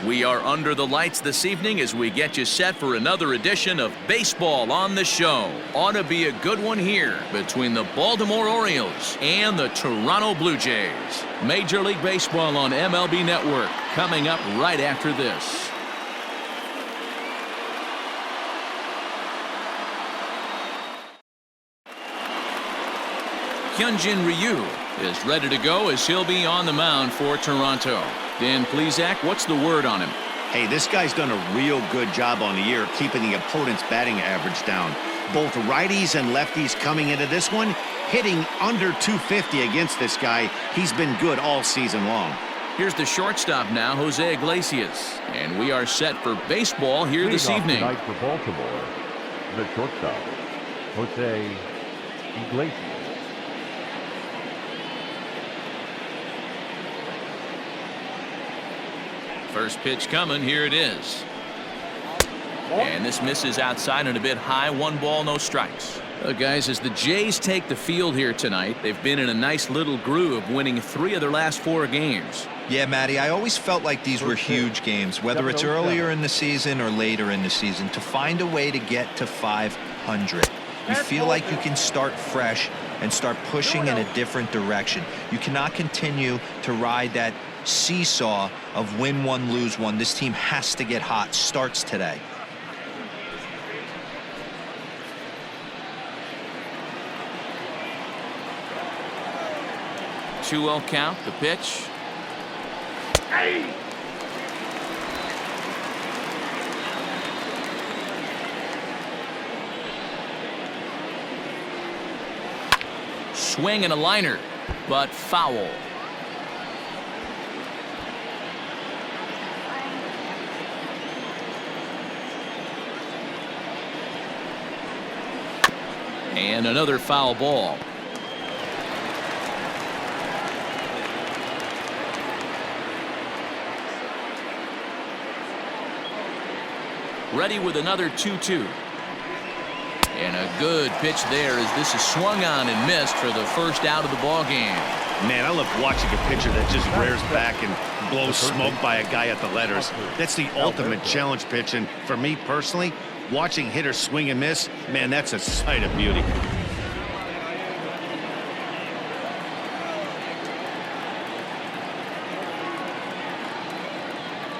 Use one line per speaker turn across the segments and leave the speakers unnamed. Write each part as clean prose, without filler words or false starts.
We are under the lights this evening as we get you set for another edition of Baseball on the Show. Ought to be a good one here between the Baltimore Orioles and the Toronto Blue Jays. Major League Baseball on MLB Network coming up right after this. Hyun-Jin Ryu is ready to go as he'll be on the mound for Toronto. Dan Plesac, what's the word on him?
Hey, this guy's done a real good job on the year keeping the opponent's batting average down. Both righties and lefties coming into this one, hitting under 250 against this guy. He's been good all season long.
Here's the shortstop now, Jose Iglesias. And we are set for baseball here this evening.
Tonight for Baltimore, the shortstop, Jose Iglesias.
First pitch coming. Here it is. And this misses outside and a bit high. 1 ball, no strikes. Guys, as the Jays take the field here tonight, they've been in a nice little groove, winning 3 of their last 4 games.
Yeah, Matty, I always felt like these were huge games, whether it's earlier in the season or later in the season, to find a way to get to 500. You feel like you can start fresh and start pushing in a different direction. You cannot continue to ride that seesaw of win one, lose one. This team has to get hot. Starts today.
Two-0 count. The pitch. Hey. Swing and a liner, but foul. And another foul ball. Ready with another 2-2. And a good pitch there as this is swung on and missed for the first out of the ball game.
Man, I love watching a pitcher that just rears back and blows smoke by a guy at the letters. That's the ultimate challenge pitch, and for me personally, watching hitters swing and miss, man, that's a sight of beauty.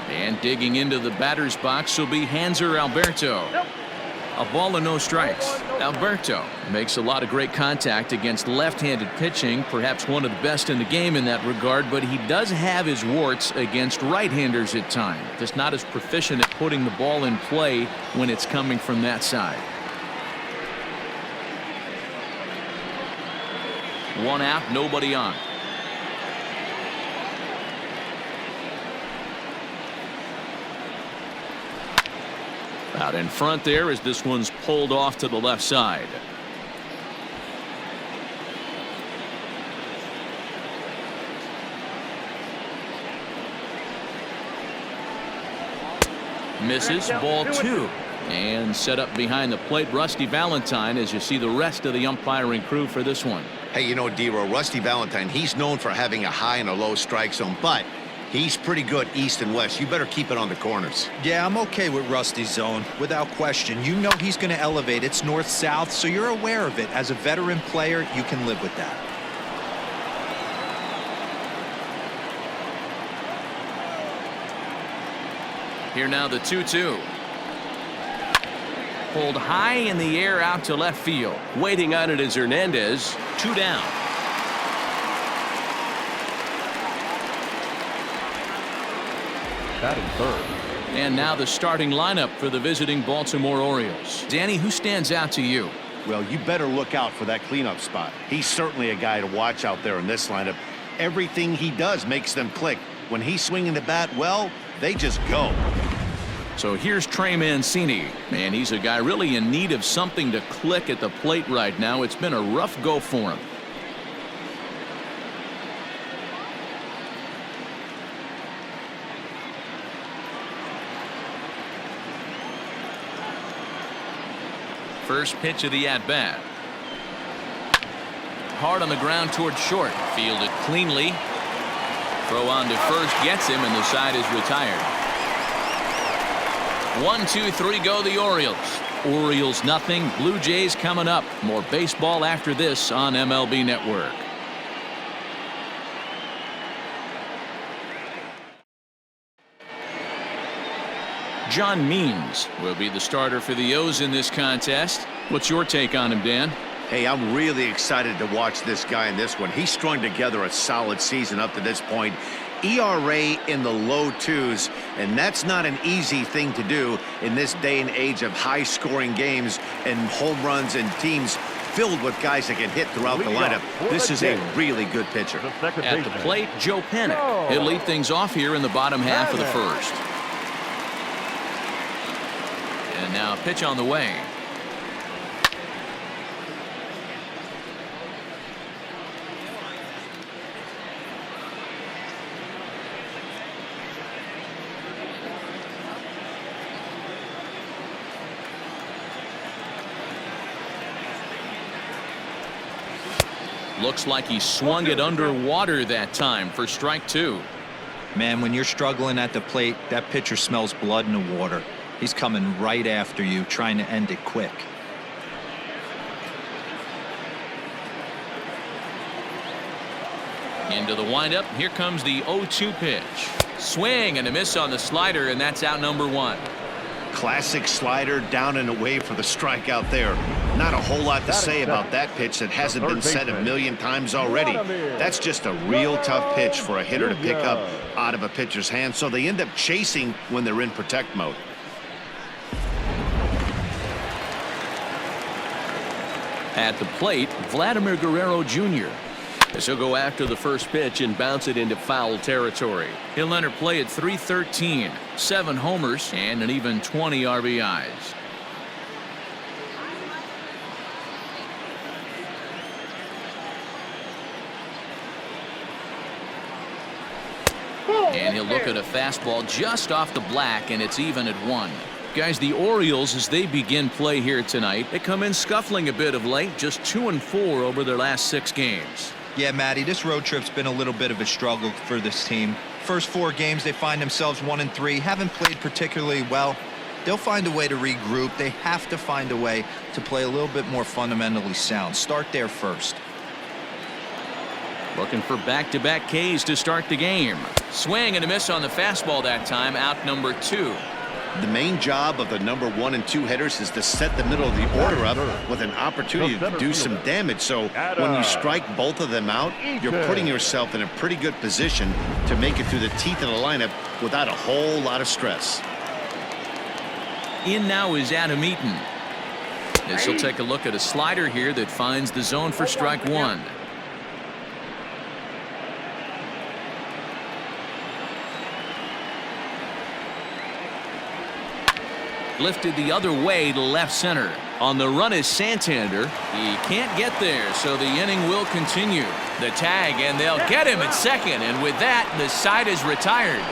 And digging into the batter's box will be Hanser Alberto. A ball and no strikes. Alberto makes a lot of great contact against left-handed pitching, perhaps one of the best in the game in that regard, but he does have his warts against right-handers at times. Just not as proficient at putting the ball in play when it's coming from that side. 1 out, nobody on. Out in front there as this one's pulled off to the left side. Misses, ball 2. And set up behind the plate, Rusty Valentine, as you see the rest of the umpiring crew for this one.
Hey, you know, D-Row, Rusty Valentine, he's known for having a high and a low strike zone, but he's pretty good east and west. You better keep it on the corners.
Yeah, I'm okay with Rusty's zone, without question. You know he's going to elevate. It's north-south, so you're aware of it. As a veteran player, you can live with that.
Here now the 2-2. Pulled high in the air out to left field. Waiting on it is Hernandez. 2 down.
Batting third.
And now the starting lineup for the visiting Baltimore Orioles. Danny, who stands out to you?
Well, you better look out for that cleanup spot. He's certainly a guy to watch out there in this lineup. Everything he does makes them click. When he's swinging the bat, well, they just go.
So here's Trey Mancini, and he's a guy really in need of something to click at the plate right now. It's been a rough go for him. First pitch of the at-bat. Hard on the ground towards short. Fielded cleanly. Throw on to first gets him, and the side is retired. 1-2-3 go the Orioles. Orioles nothing, Blue Jays coming up. More baseball after this on MLB Network. John Means will be the starter for the O's in this contest. What's your take on him, Dan?
Hey, I'm really excited to watch this guy in this one. He's strung together a solid season up to this point. ERA in the low 2s, and that's not an easy thing to do in this day and age of high-scoring games and home runs and teams filled with guys that can hit throughout the lineup. This is a really good pitcher.
At the plate, Joe Pennick. He'll lead things off here in the bottom half of the first. And now pitch on the way. Looks like he swung it underwater that time for strike 2.
Man, when you're struggling at the plate, that pitcher smells blood in the water. He's coming right after you, trying to end it quick.
Into the windup. Here comes the 0-2 pitch. Swing and a miss on the slider, and that's out number 1.
Classic slider down and away for the strikeout there. Not a whole lot to say about that pitch that hasn't been said a million times already. That's just a real tough pitch for a hitter to pick up out of a pitcher's hand, so they end up chasing when they're in protect mode.
At the plate, Vladimir Guerrero Jr. as he'll go after the first pitch and bounce it into foul territory. He'll enter play at .313, 7 homers, and an even 20 RBIs. And he'll look at a fastball just off the black, and it's even at 1. Guys, the Orioles, as they begin play here tonight, they come in scuffling a bit of late, just 2-4 over their last 6 games.
Yeah, Matty, this road trip's been a little bit of a struggle for this team. First 4 games, they find themselves 1-3, haven't played particularly well. They'll find a way to regroup. They have to find a way to play a little bit more fundamentally sound. Start there first.
Looking for back-to-back Ks to start the game. Swing and a miss on the fastball that time, out number 2.
The main job of the number 1 and 2 hitters is to set the middle of the order up with an opportunity to do some damage. So when you strike both of them out, you're putting yourself in a pretty good position to make it through the teeth of the lineup without a whole lot of stress.
In now is Adam Eaton. As he'll take a look at a slider here that finds the zone for strike 1. Lifted the other way to left center. On the run is Santander. He can't get there, so the inning will continue. The tag, and they'll get him at second, and with that, the side is retired.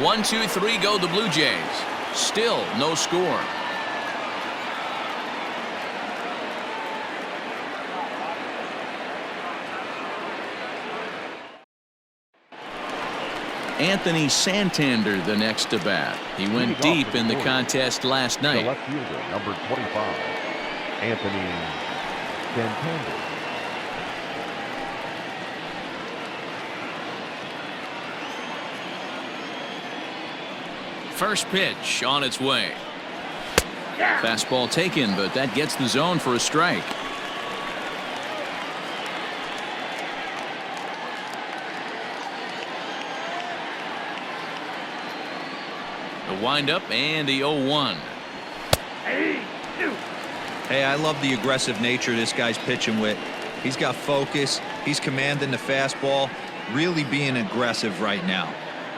1-2-3 go the Blue Jays. Still no score. Anthony Santander the next to bat. He went deep in the contest last night.
The left fielder, number 25, Anthony Santander.
First pitch on its way. Fastball taken, but that gets the zone for a strike. The windup and the 0-1.
Hey, I love the aggressive nature this guy's pitching with. He's got focus. He's commanding the fastball, really being aggressive right now.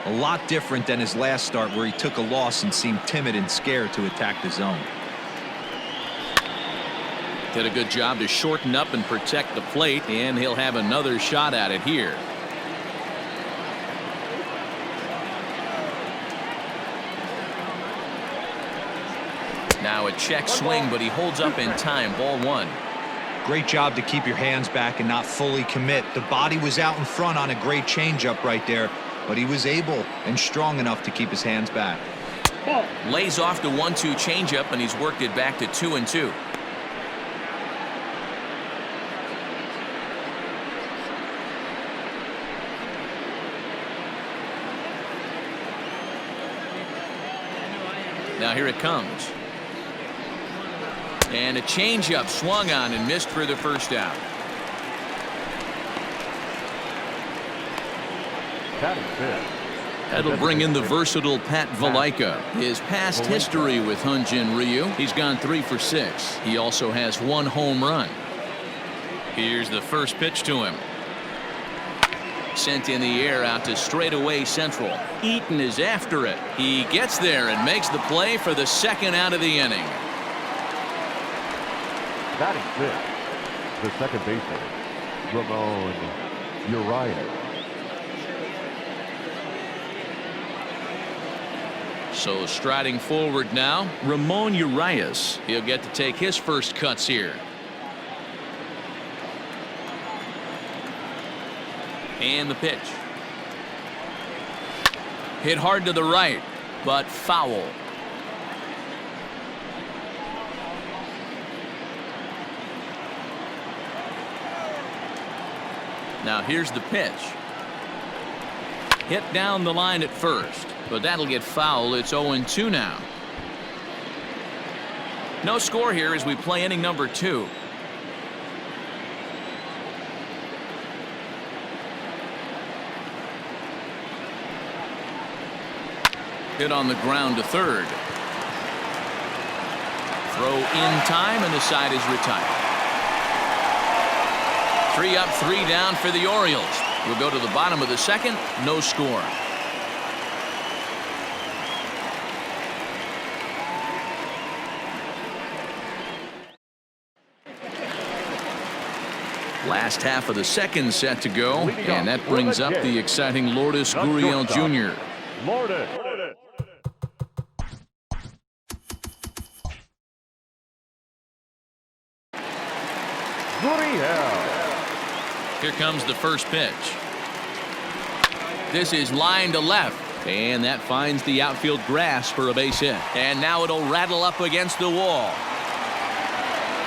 A lot different than his last start where he took a loss and seemed timid and scared to attack the zone.
Did a good job to shorten up and protect the plate, and he'll have another shot at it here. Now a check swing, but he holds up in time. Ball 1.
Great job to keep your hands back and not fully commit. The body was out in front on a great changeup right there, but he was able and strong enough to keep his hands back.
Lays off the 1-2 changeup, and he's worked it back to 2-2. Now here it comes. And a changeup swung on and missed for the first out. That'll bring in the versatile Pat Valaika. His past history with Hyun-Jin Ryu, he's gone 3 for 6. He also has 1 home run. Here's the first pitch to him. Sent in the air out to straightaway central. Eaton is after it. He gets there and makes the play for the second out of the inning.
Batting fifth, the second baseman, Ramon Urias.
So striding forward now, Ramon Urias. He'll get to take his first cuts here. And the pitch. Hit hard to the right, but foul. Now here's the pitch. Hit down the line at first, but that'll get foul. It's 0-2 now. No score here as we play inning number 2. Hit on the ground to third. Throw in time, and the side is retired. 3 up, 3 down for the Orioles. We'll go to the bottom of the second. No score. Last half of the second set to go, and that brings up the exciting Lourdes Gurriel Jr.
Lourdes.
Here comes the first pitch. This is line to left, and that finds the outfield grass for a base hit. And now it'll rattle up against the wall.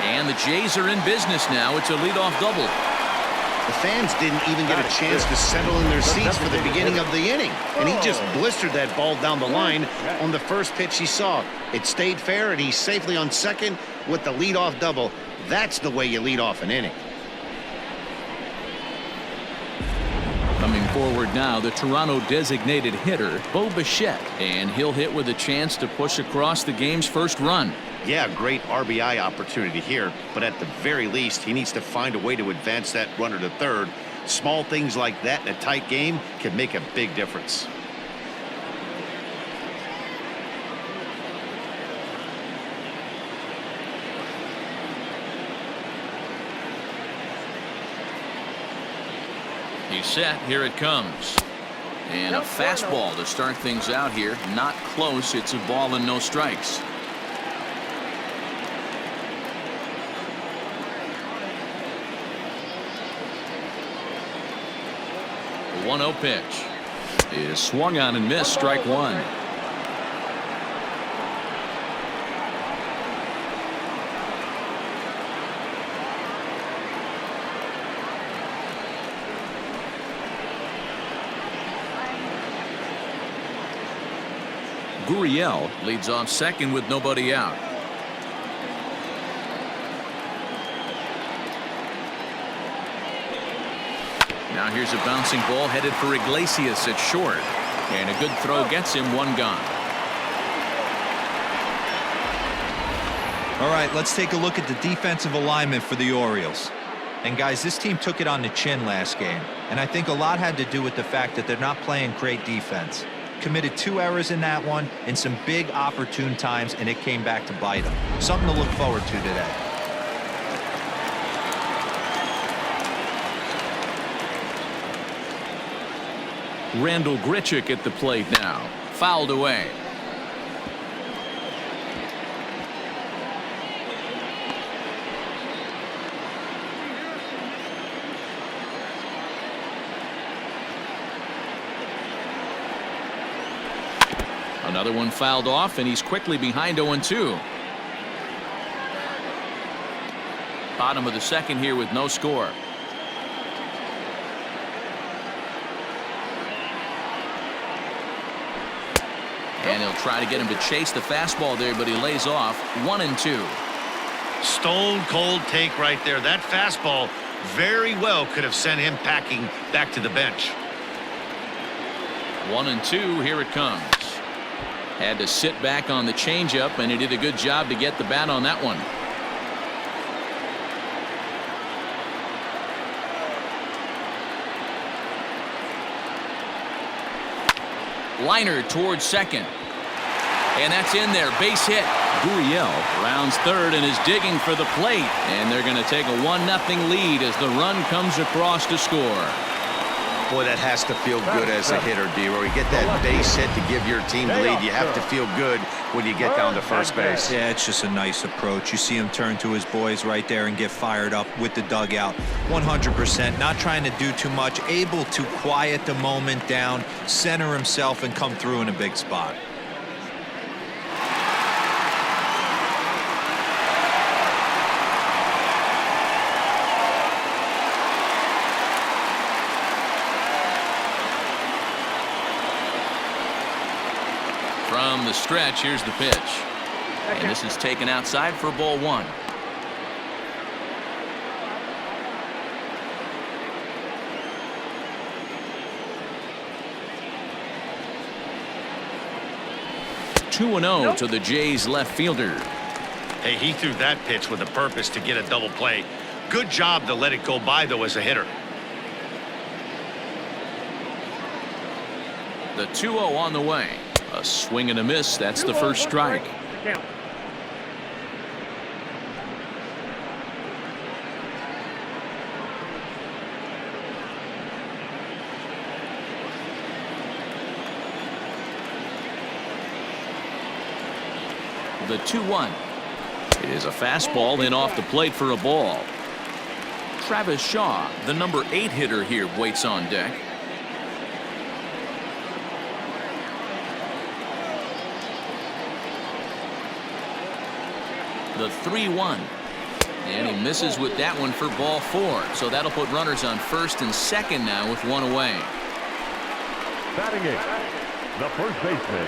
And the Jays are in business now. It's a leadoff double.
The fans didn't even get a chance to settle in their seats for the beginning of the inning, and he just blistered that ball down the line on the first pitch he saw. It stayed fair, and he's safely on second with the leadoff double. That's the way you lead off an inning.
Coming forward now, the Toronto designated hitter, Bo Bichette, and he'll hit with a chance to push across the game's first run.
Yeah, great RBI opportunity here, but at the very least, he needs to find a way to advance that runner to third. Small things like that in a tight game can make a big difference.
He's set. Here it comes. And a fastball to start things out here. Not close. It's a ball and no strikes. The 1-0 pitch is swung on and missed. Strike 1. Gurriel leads off second with nobody out. Now here's a bouncing ball headed for Iglesias at short. And a good throw gets him 1 gone.
All right, let's take a look at the defensive alignment for the Orioles. And guys, this team took it on the chin last game. And I think a lot had to do with the fact that they're not playing great defense. Committed 2 errors in that one in some big opportune times, and it came back to bite them. Something to look forward to today.
Randall Grichik at the plate now. Fouled away. Another one fouled off, and he's quickly behind 0-2. Bottom of the second here with no score. And he'll try to get him to chase the fastball there, but he lays off. 1-2.
Stone cold take right there. That fastball very well could have sent him packing back to the bench.
1-2. Here it comes. Had to sit back on the changeup, and he did a good job to get the bat on that one. Liner towards second. And that's in there. Base hit.
Gurriel
Rounds third and is digging for the plate. And they're going to take a 1-0 lead as the run comes across to score.
Boy, that has to feel good as a hitter, D-Roy. You get that base hit to give your team the lead. You have to feel good when you get down to first base.
Yeah, it's just a nice approach. You see him turn to his boys right there and get fired up with the dugout. 100%, not trying to do too much, able to quiet the moment down, center himself, and come through in a big spot.
From the stretch, here's the pitch. And this is taken outside for ball 1. Two and 0 to the Jays left fielder.
Hey, he threw that pitch with a purpose to get a double play. Good job to let it go by, though, as a hitter.
The 2-0 on the way. A swing and a miss. That's the first strike. The 2-1. It is a fastball in off the plate for a ball. Travis Shaw, the number 8 hitter here, waits on deck. The 3-1. And he misses with that one for ball 4. So that'll put runners on first and second now with one away.
Batting it, the first baseman,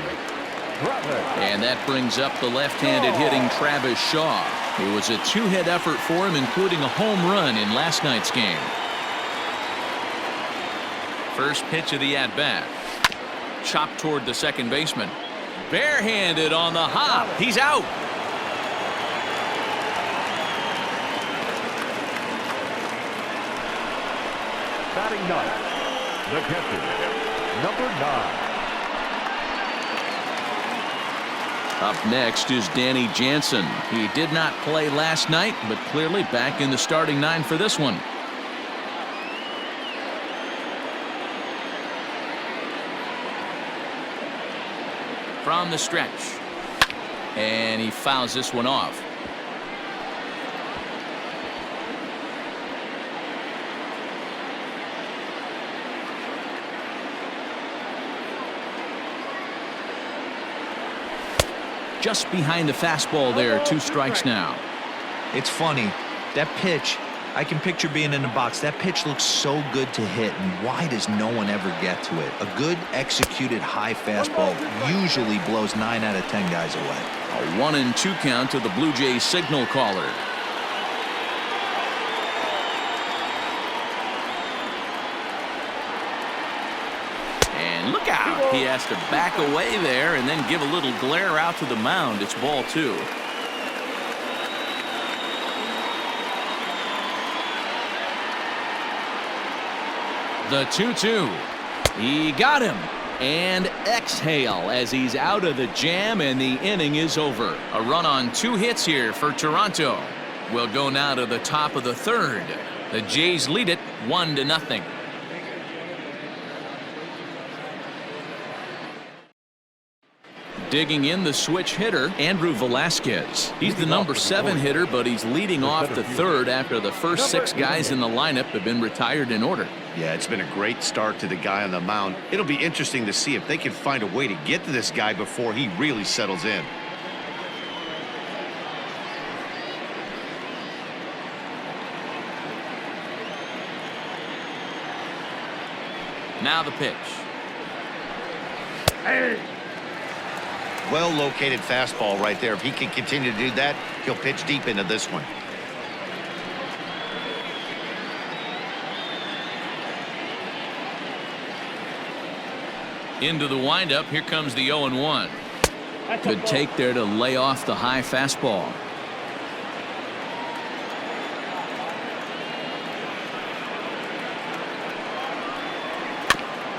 Travis.
And that brings up the left-handed hitting Travis Shaw. It was a 2-hit effort for him, including a home run in last night's game. First pitch of the at-bat. Chopped toward the second baseman. Barehanded on the hop. He's out.
Batting ninth, the catcher, number 9.
Up next is Danny Jansen. He did not play last night, but clearly back in the starting 9 for this one. From the stretch. And he fouls this one off. Just behind the fastball there. 2 strikes now.
It's funny, that pitch, I can picture being in the box. That pitch looks so good to hit, and why does no one ever get to it? A good executed high fastball usually blows 9 out of 10 guys away.
A 1-2 count to the Blue Jays signal caller. And look out. He has to back away there and then give a little glare out to the mound. It's ball 2. The 2-2. He got him. And exhale as he's out of the jam, and the inning is over. A run on 2 hits here for Toronto. We'll go now to the top of the 3rd. The Jays lead it 1-0. Digging in, the switch hitter, Andrew Velazquez. He's the number 7 hitter, but he's leading off the third after the first 6 guys in the lineup have been retired in order.
Yeah, it's been a great start to the guy on the mound. It'll be interesting to see if they can find a way to get to this guy before he really settles in.
Now the pitch.
Well located fastball right there. If he can continue to do that, he'll pitch deep into this one.
Into the windup. Here comes the 0-1. Good take there to lay off the high fastball.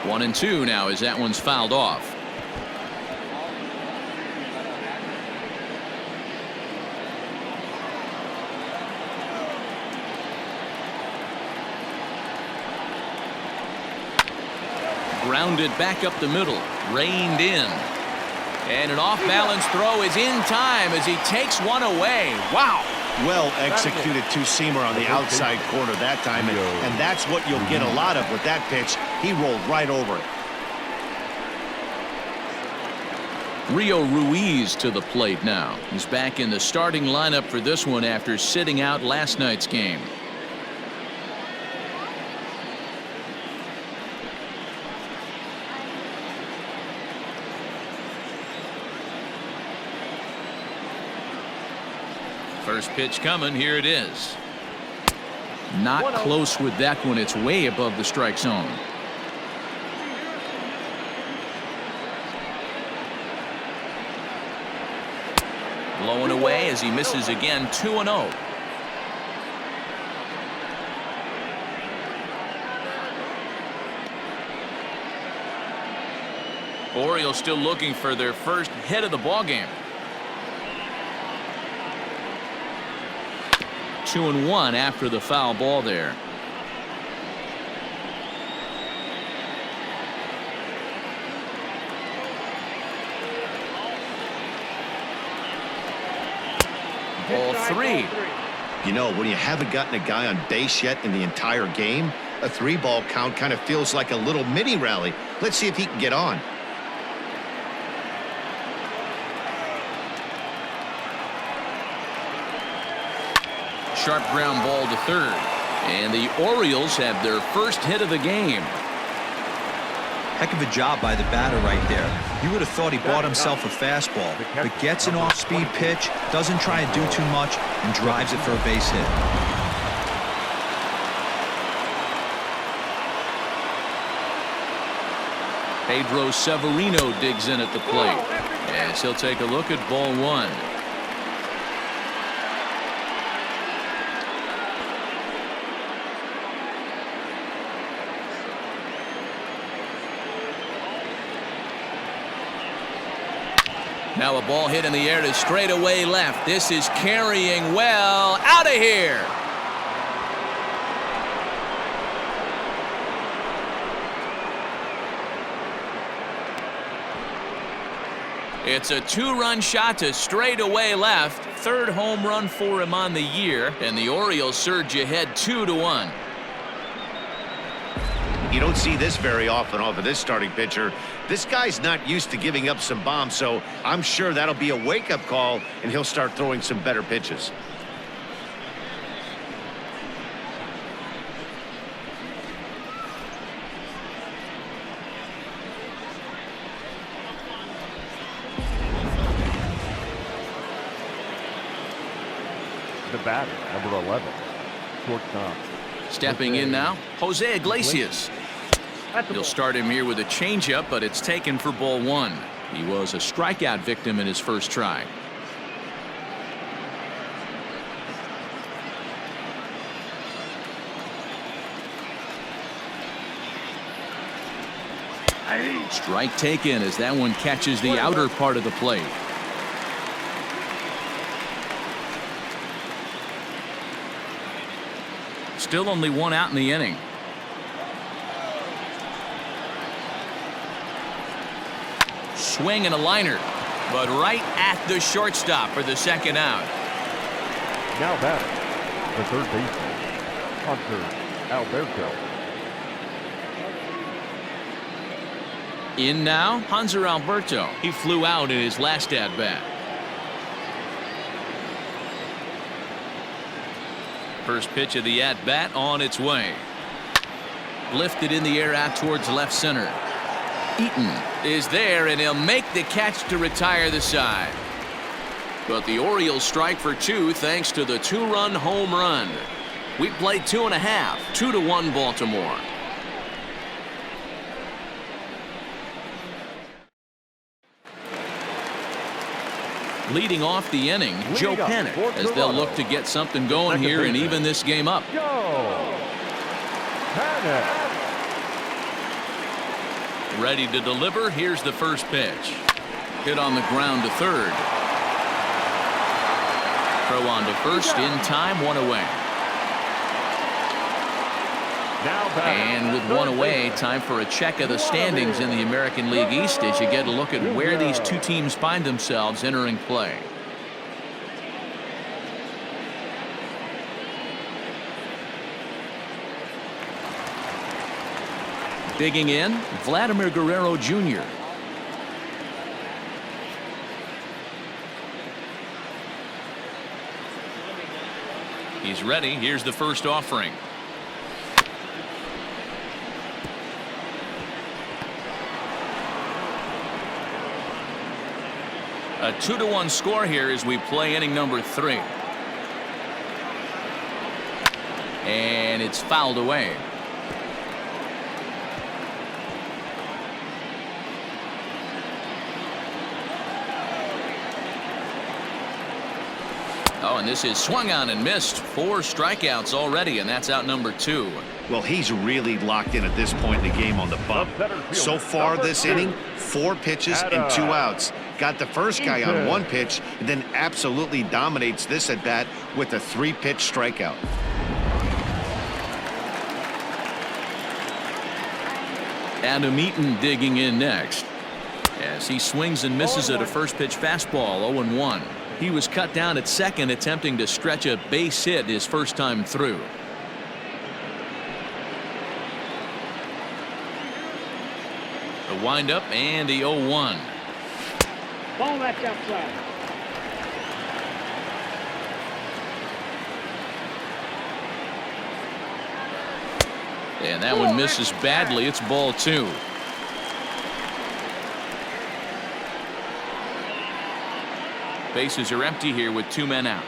One and two now as that one's fouled off. Grounded back up the middle, reined in, and an off-balance throw is in time as he takes one away. Wow.
Well executed two-seamer on the outside corner that time, and that's what you'll get a lot of with that pitch. He rolled right over it.
Rio Ruiz to the plate now. He's back in the starting lineup for this one after sitting out last night's game. First pitch coming. Here it is. Not close with that one. It's way above the strike zone. Blowing away as he misses again. 2-0. Orioles still looking for their first hit of the ballgame. 2-1 after the foul ball there. Ball 3.
You know, when you haven't gotten a guy on base yet in the entire game, a 3-ball count kind of feels like a little mini rally. Let's see if he can get on.
Sharp ground ball to third, and the Orioles have their first hit of the game.
Heck of a job by the batter right there. You would have thought he bought himself a fastball, but gets an off-speed pitch, doesn't try and do too much, and drives it for a base hit.
Pedro Severino digs in at the plate as he'll take a look at ball 1. Now a ball hit in the air to straightaway left. This is carrying well. Out of here. It's a 2-run shot to straightaway left. Third home run for him on the year, and the Orioles surge ahead 2-1.
You don't see this very often off of this starting pitcher. This guy's not used to giving up some bombs, so I'm sure that'll be a wake-up call, and he'll start throwing some better pitches.
The batter, number 11, shortstop.
Stepping in now, Jose Iglesias. He'll start him here with a changeup, but it's taken for ball 1. He was a strikeout victim in his first try. Strike taken as that one catches the outer part of the plate. Still only one out in the inning. Swing and a liner. but right at the shortstop for the second out.
Now batting, the third baseman, Hunter Alberto.
In now, Hanser Alberto. He flew out in his last at-bat. First pitch of the at-bat on its way. Lifted in the air out towards left center. Eaton is there, and he'll make the catch to retire the side. But the Orioles strike for two thanks to the two-run home run. We played 2.5, 2-1 Baltimore. Leading off the inning, Joe Panic, as they'll look to get something going here and even this game up. Ready to deliver. Here's the first pitch. Hit on the ground to third. Throw on to first in time, one away. And with one away, time for a check of the standings in the American League East as you get a look at where these two teams find themselves entering play. Digging in, Vladimir Guerrero Jr. He's ready. Here's the first offering. A 2-1 score here as we play inning number 3. And it's fouled away. Oh, and this is swung on and missed. 4 strikeouts already, and that's out number 2.
Well, he's really locked in at this point in the game on the bump. So far this inning, 4 pitches and 2 outs. Got the first guy on 1 pitch, and then absolutely dominates this at bat with a 3-pitch strikeout.
Adam Eaton digging in next as he swings and misses at a first pitch fastball. 0-1. He was cut down at second, attempting to stretch a base hit his first time through. The windup and the 0-1.
Ball that's outside.
And that one misses badly. It's ball 2. Bases are empty here with 2 men out.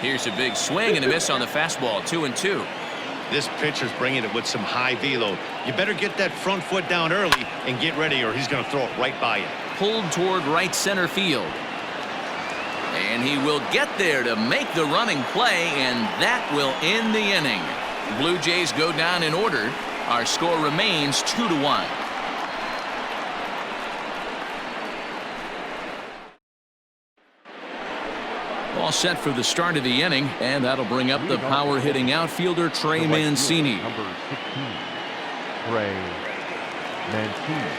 Here's a big swing and a miss on the fastball. 2-2.
This pitcher's bringing it with some high velo. You better get that front foot down early and get ready, or he's going to throw it right by you.
Pulled toward right center field. And he will get there to make the running play, and that will end the inning. Blue Jays go down in order. Our score remains 2-1. All set for the start of the inning, and that'll bring up the power hitting outfielder Trey Mancini.
Number 16, Trey Mancini.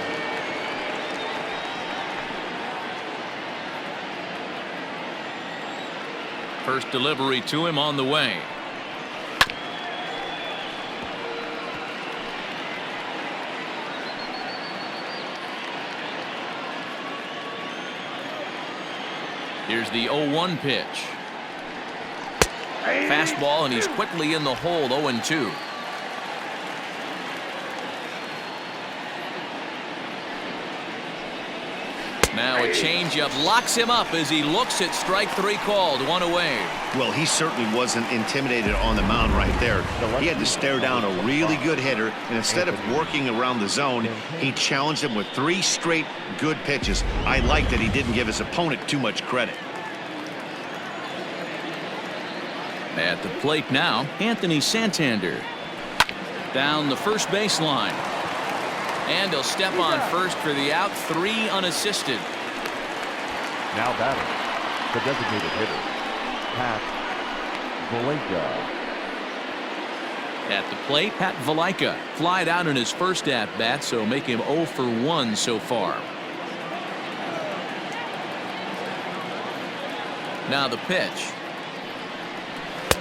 First delivery to him on the way. Here's the 0-1 pitch. Fastball, and he's quickly in the hole. 0-2. Now a changeup locks him up as he looks at strike 3 called. 1 away.
Well, he certainly wasn't intimidated on the mound right there. He had to stare down a really good hitter, and instead of working around the zone, he challenged him with 3 straight good pitches. I like that he didn't give his opponent too much credit.
At the plate now, Anthony Santander. Down the first baseline. And he'll step on first for the out. 3 unassisted.
Now batting, the designated hitter, Pat Valenca.
At the plate, Pat Velazquez flied out in his first at-bat, so make him 0 for 1 so far. Now the pitch.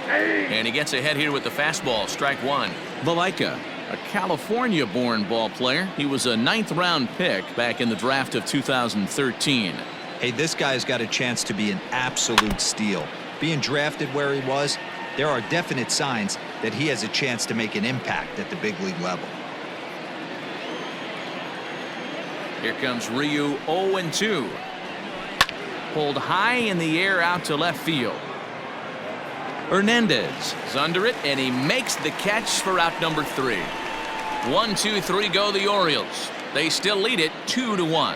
And he gets ahead here with the fastball, strike one. Velazquez, a California-born ball player. He was a 9th-round pick back in the draft of 2013.
Hey, this guy's got a chance to be an absolute steal. Being drafted where he was, there are definite signs that he has a chance to make an impact at the big league level.
Here comes Ryu, 0-2. Pulled high in the air out to left field. Hernandez is under it, and he makes the catch for out number 3. 1, 2, 3 go the Orioles. They still lead it 2-1.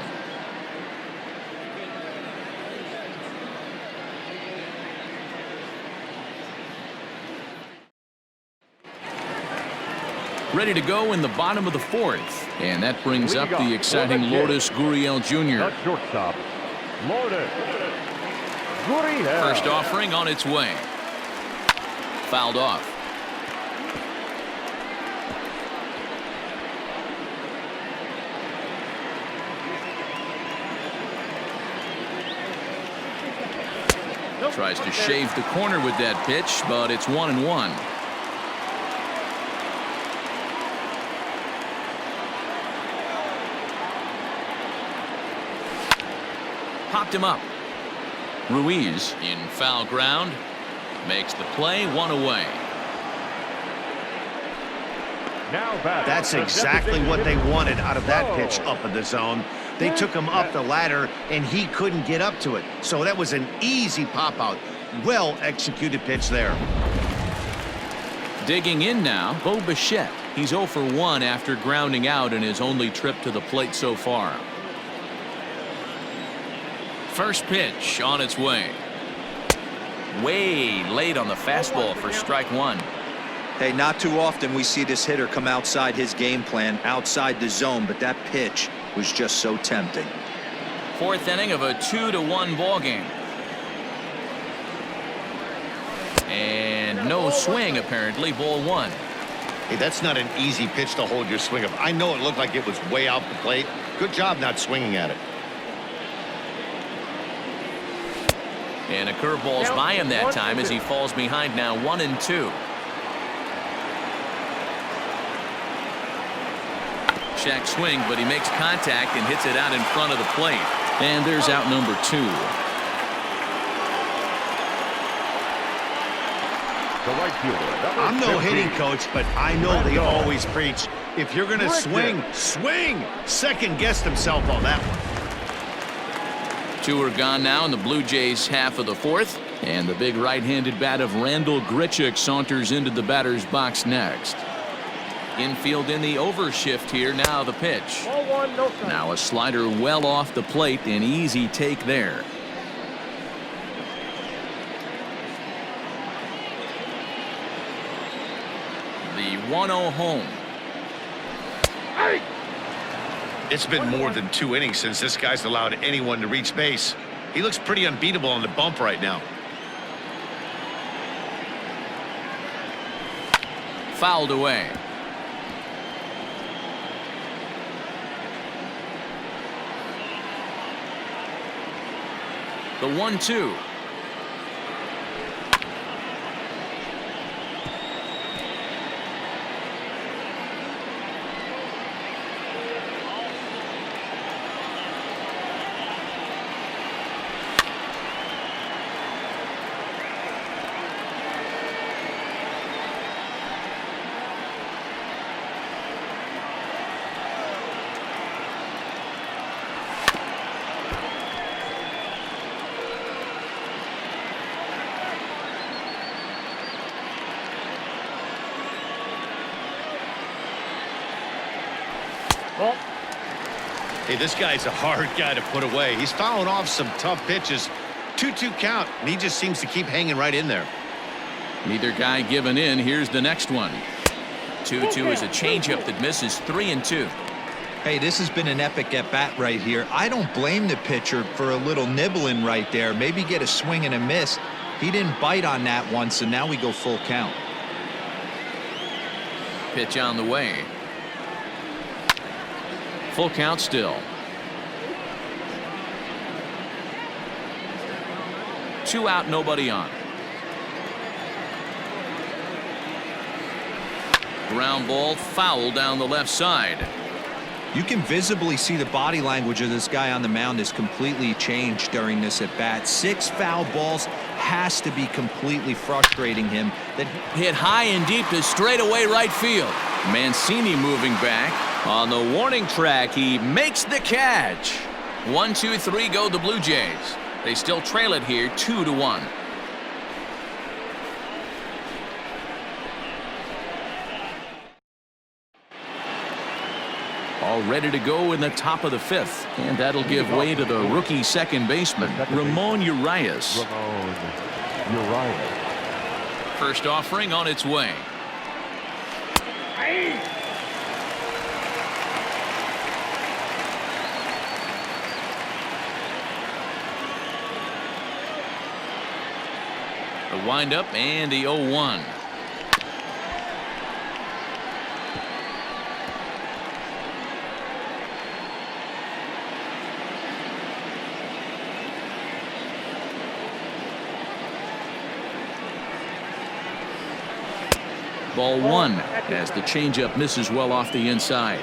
Ready to go in the bottom of the 4th. And that brings up the exciting Lourdes Gurriel Jr.
Shortstop, Lourdes Gurriel.
First offering on its way. Fouled off. Tries to shave the corner with that pitch, but it's 1-1. Popped him up. Ruiz in foul ground. Makes the play, 1 away.
That's exactly what they wanted out of that pitch up in the zone. They took him up the ladder, and he couldn't get up to it. So that was an easy pop-out. Well-executed pitch there.
Digging in now, Bo Bichette. He's 0 for 1 after grounding out in his only trip to the plate so far. First pitch on its way. Way late on the fastball for strike one.
Hey, not too often we see this hitter come outside his game plan, outside the zone, but that pitch was just so tempting.
4th inning of a 2-1 ball game. And no swing, apparently. Ball 1.
Hey, that's not an easy pitch to hold your swing of. I know it looked like it was way out the plate. Good job not swinging at it.
And a curveball's by him that time as he falls behind now 1-2. Check swing, but he makes contact and hits it out in front of the plate. And there's out number 2.
The right fielder.
I'm no hitting coach, but I know they always preach, if you're going to swing, swing. Second guessed himself on that one.
2 are gone now in the Blue Jays half of the 4th. And the big right-handed bat of Randall Grichik saunters into the batter's box next. Infield in the overshift here. Now the pitch. Now a slider well off the plate. An easy take there. The 1-0 home.
It's been more than 2 innings since this guy's allowed anyone to reach base. He looks pretty unbeatable on the bump right now.
Fouled away. The 1-2.
Hey, this guy's a hard guy to put away. He's fouling off some tough pitches. 2-2 count, and he just seems to keep hanging right in there.
Neither guy giving in. Here's the next one. 2-2 is a changeup that misses 3-2.
Hey, this has been an epic at-bat right here. I don't blame the pitcher for a little nibbling right there. Maybe get a swing and a miss. He didn't bite on that one, so now we go full count.
Pitch on the way. Full count still. 2 out, nobody on. Ground ball, foul down the left side.
You can visibly see the body language of this guy on the mound is completely changed during this at bat. 6 foul balls has to be completely frustrating him.
That hit high and deep to straightaway right field. Mancini moving back on the warning track. He makes the catch. 1, 2, 3 go the Blue Jays. They still trail it here 2-1. All ready to go in the top of the 5th, and that'll give way to the rookie second baseman, Ramon Urias. First offering on its way. The windup and the 0-1. Ball 1 as the changeup misses well off the inside.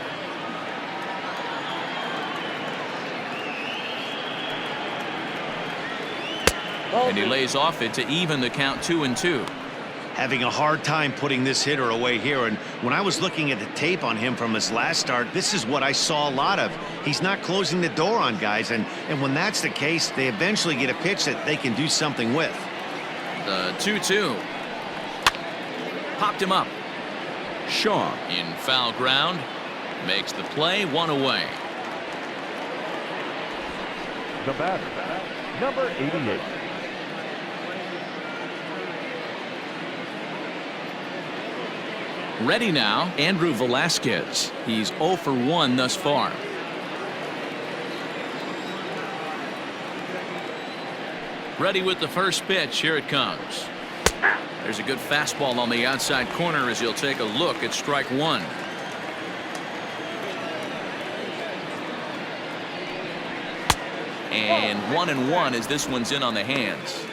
And he lays off it to even the count 2-2.
Having a hard time putting this hitter away here, and when I was looking at the tape on him from his last start, this is what I saw a lot of. He's not closing the door on guys, and when that's the case, they eventually get a pitch that they can do something with.
The 2-2. Popped him up. Shawn in foul ground makes the play, 1 away.
The batter, number 88.
Ready now, Andrew Velazquez. He's 0 for 1 thus far. Ready with the first pitch. Here it comes. There's a good fastball on the outside corner as he'll take a look at strike 1. And 1-1 as this one's in on the hands.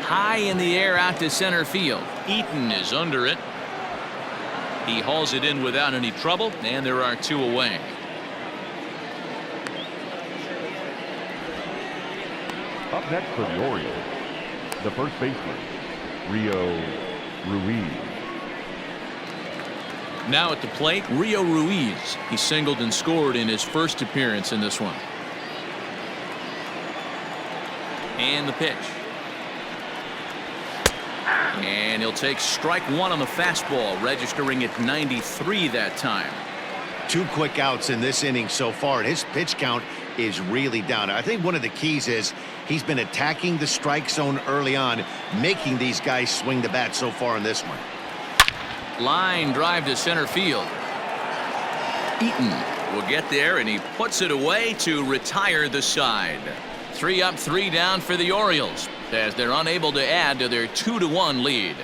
High in the air out to center field. Eaton is under it. He hauls it in without any trouble, and there are 2 away.
Up next for the Orioles, the first baseman, Rio Ruiz.
Now at the plate, Rio Ruiz. He singled and scored in his first appearance in this one. And the pitch. And he'll take strike 1 on the fastball, registering at 93 that time.
2 quick outs in this inning so far, and his pitch count is really down. I think one of the keys is he's been attacking the strike zone early on, making these guys swing the bat so far in this one.
Line drive to center field. Eaton will get there, and he puts it away to retire the side. 3 up, 3 down for the Orioles as they're unable to add to their 2-1 lead.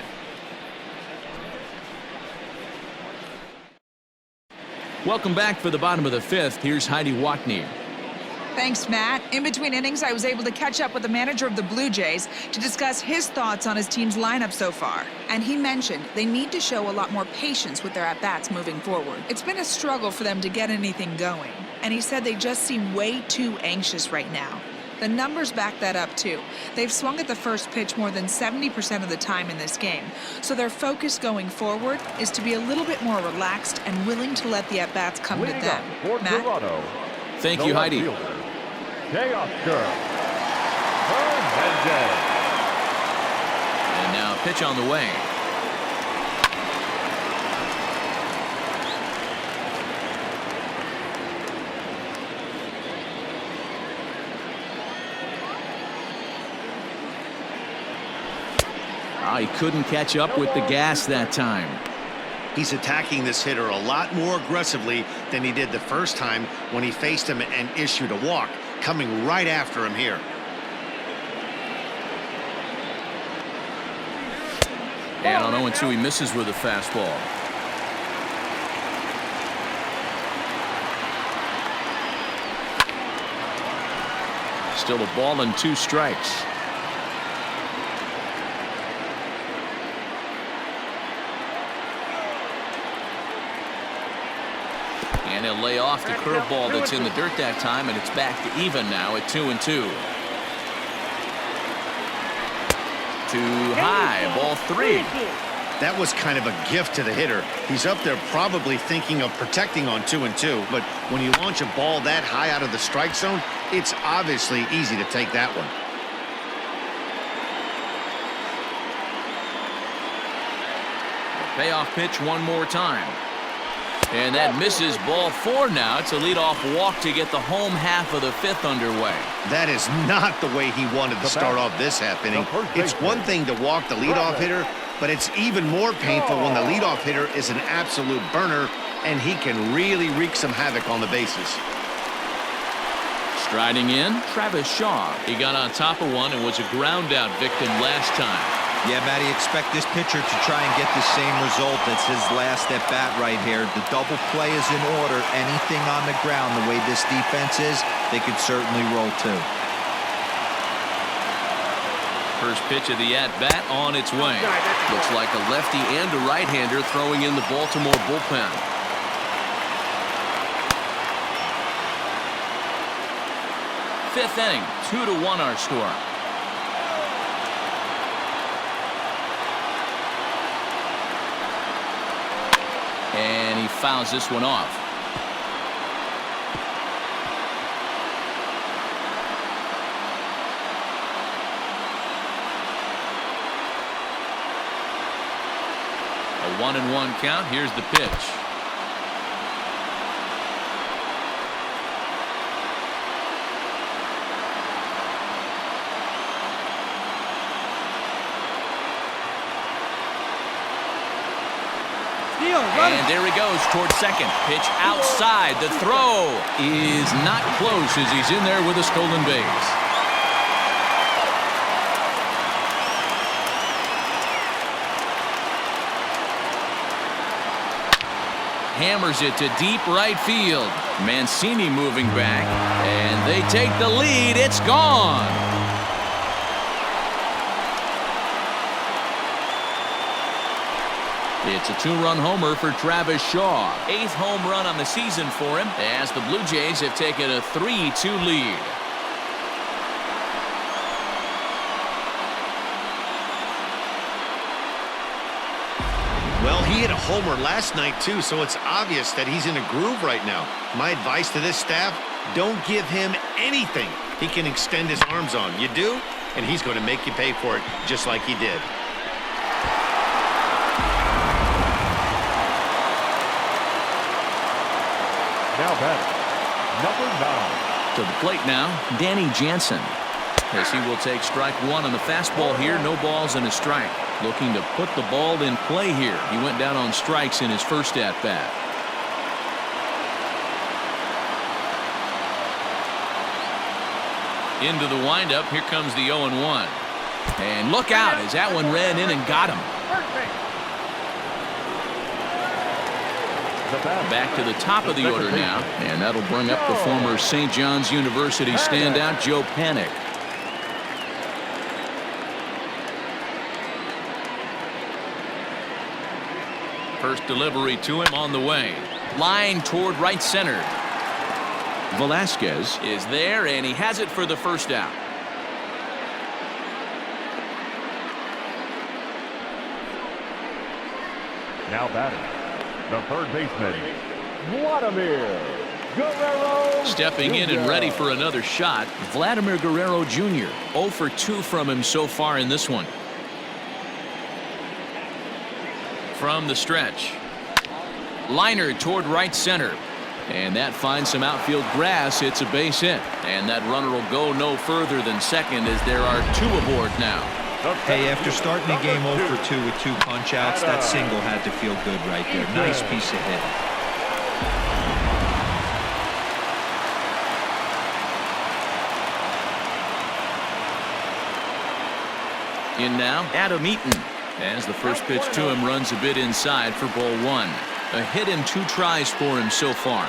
Welcome back for the bottom of the 5th. Here's Heidi Watney.
Thanks, Matt. In between innings, I was able to catch up with the manager of the Blue Jays to discuss his thoughts on his team's lineup so far. And he mentioned they need to show a lot more patience with their at-bats moving forward. It's been a struggle for them to get anything going. And he said they just seem way too anxious right now. The numbers back that up, too. They've swung at the first pitch more than 70% of the time in this game. So their focus going forward is to be a little bit more relaxed and willing to let the at-bats come to them. Matt?
Toronto,
Thank you, Heidi.
Hector. Hernandez.
And now pitch on the way. He couldn't catch up with the gas that time.
He's attacking this hitter a lot more aggressively than he did the first time when he faced him and issued a walk. coming right after him here.
And on 0-2, he misses with a fastball. Still a ball and 2 strikes. And he'll lay off the curveball that's in the dirt that time, and it's back to even now at 2-2. Too high, ball 3.
That was kind of a gift to the hitter. He's up there probably thinking of protecting on 2-2, but when you launch a ball that high out of the strike zone, it's obviously easy to take that one.
Payoff pitch one more time. And that misses, ball 4 now. It's a leadoff walk to get the home half of the 5th underway.
That is not the way he wanted to start off this half inning. It's one thing to walk the leadoff hitter, but it's even more painful when the leadoff hitter is an absolute burner, and he can really wreak some havoc on the bases.
Striding in, Travis Shaw. He got on top of one and was a ground out victim last time.
Yeah, Matty, expect this pitcher to try and get the same result as his last at bat right here. The double play is in order. Anything on the ground, the way this defense is, they could certainly roll too.
First pitch of the at-bat on its way. Looks like a lefty and a right-hander throwing in the Baltimore bullpen. Fifth inning, 2-1 our score. And he fouls this one off. A 1-1 count. Here's the pitch. And there he goes towards second. Pitch outside. The throw is not close as he's in there with a stolen base. Hammers it to deep right field. Mancini moving back. And they take the lead. It's gone. It's a 2-run homer for Travis Shaw. 8th home run on the season for him as the Blue Jays have taken a 3-2 lead.
Well, he hit a homer last night too, so it's obvious that he's in a groove right now. My advice to this staff, don't give him anything he can extend his arms on. You do, and he's going to make you pay for it just like he did.
Now batting, number 9.
To the plate now, Danny Jansen. As he will take strike 1 on the fastball here. No balls and a strike. Looking to put the ball in play here. He went down on strikes in his first at-bat. Into the windup. Here comes the 0-1. And look out as that one ran in and got him. Back to the top of the order now, and that'll bring up the former St. John's University standout Joe Panik. First delivery to him on the way. Line toward right center. Velazquez is there, and he has it for the first out.
Now batting, the third baseman, Vladimir Guerrero
Stepping in and ready for another shot, Vladimir Guerrero Jr. 0 for 2 from him so far in this one. From the stretch. Liner toward right center. And that finds some outfield grass. It's a base hit. And that runner will go no further than second as there are 2 aboard now.
Hey, after starting the game 0 for 2 with 2 punch-outs, that single had to feel good right there. Nice piece of hitting.
In now, Adam Eaton. As the first pitch to him runs a bit inside for ball one. A hit in 2 tries for him so far.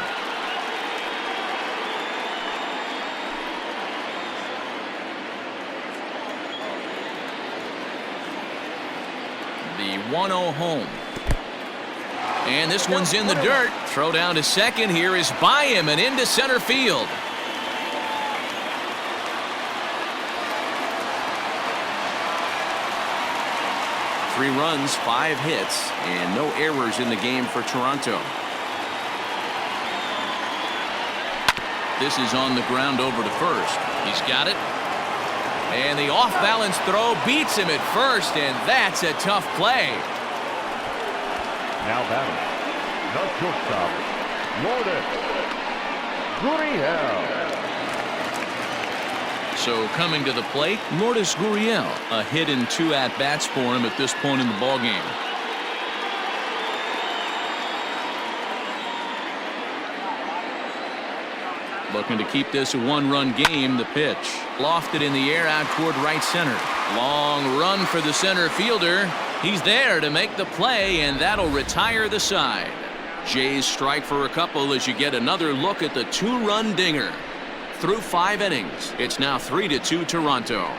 The 1-0 home. And this one's in the dirt. Throw down to second here is by him and into center field. Three runs, 5 hits, and no errors in the game for Toronto. This is on the ground over to first. He's got it. And the off-balance throw beats him at first, and that's a tough play.
Now batting, the shortstop, Gurriel.
So coming to the plate, Lourdes Gurriel. A hit in 2 at-bats for him at this point in the ballgame. Looking to keep this a 1-run game. The pitch lofted in the air out toward right center. Long run for the center fielder. He's there to make the play, and that'll retire the side. Jays strike for a couple as you get another look at the 2-run dinger. Through 5 innings, it's now 3-2 Toronto.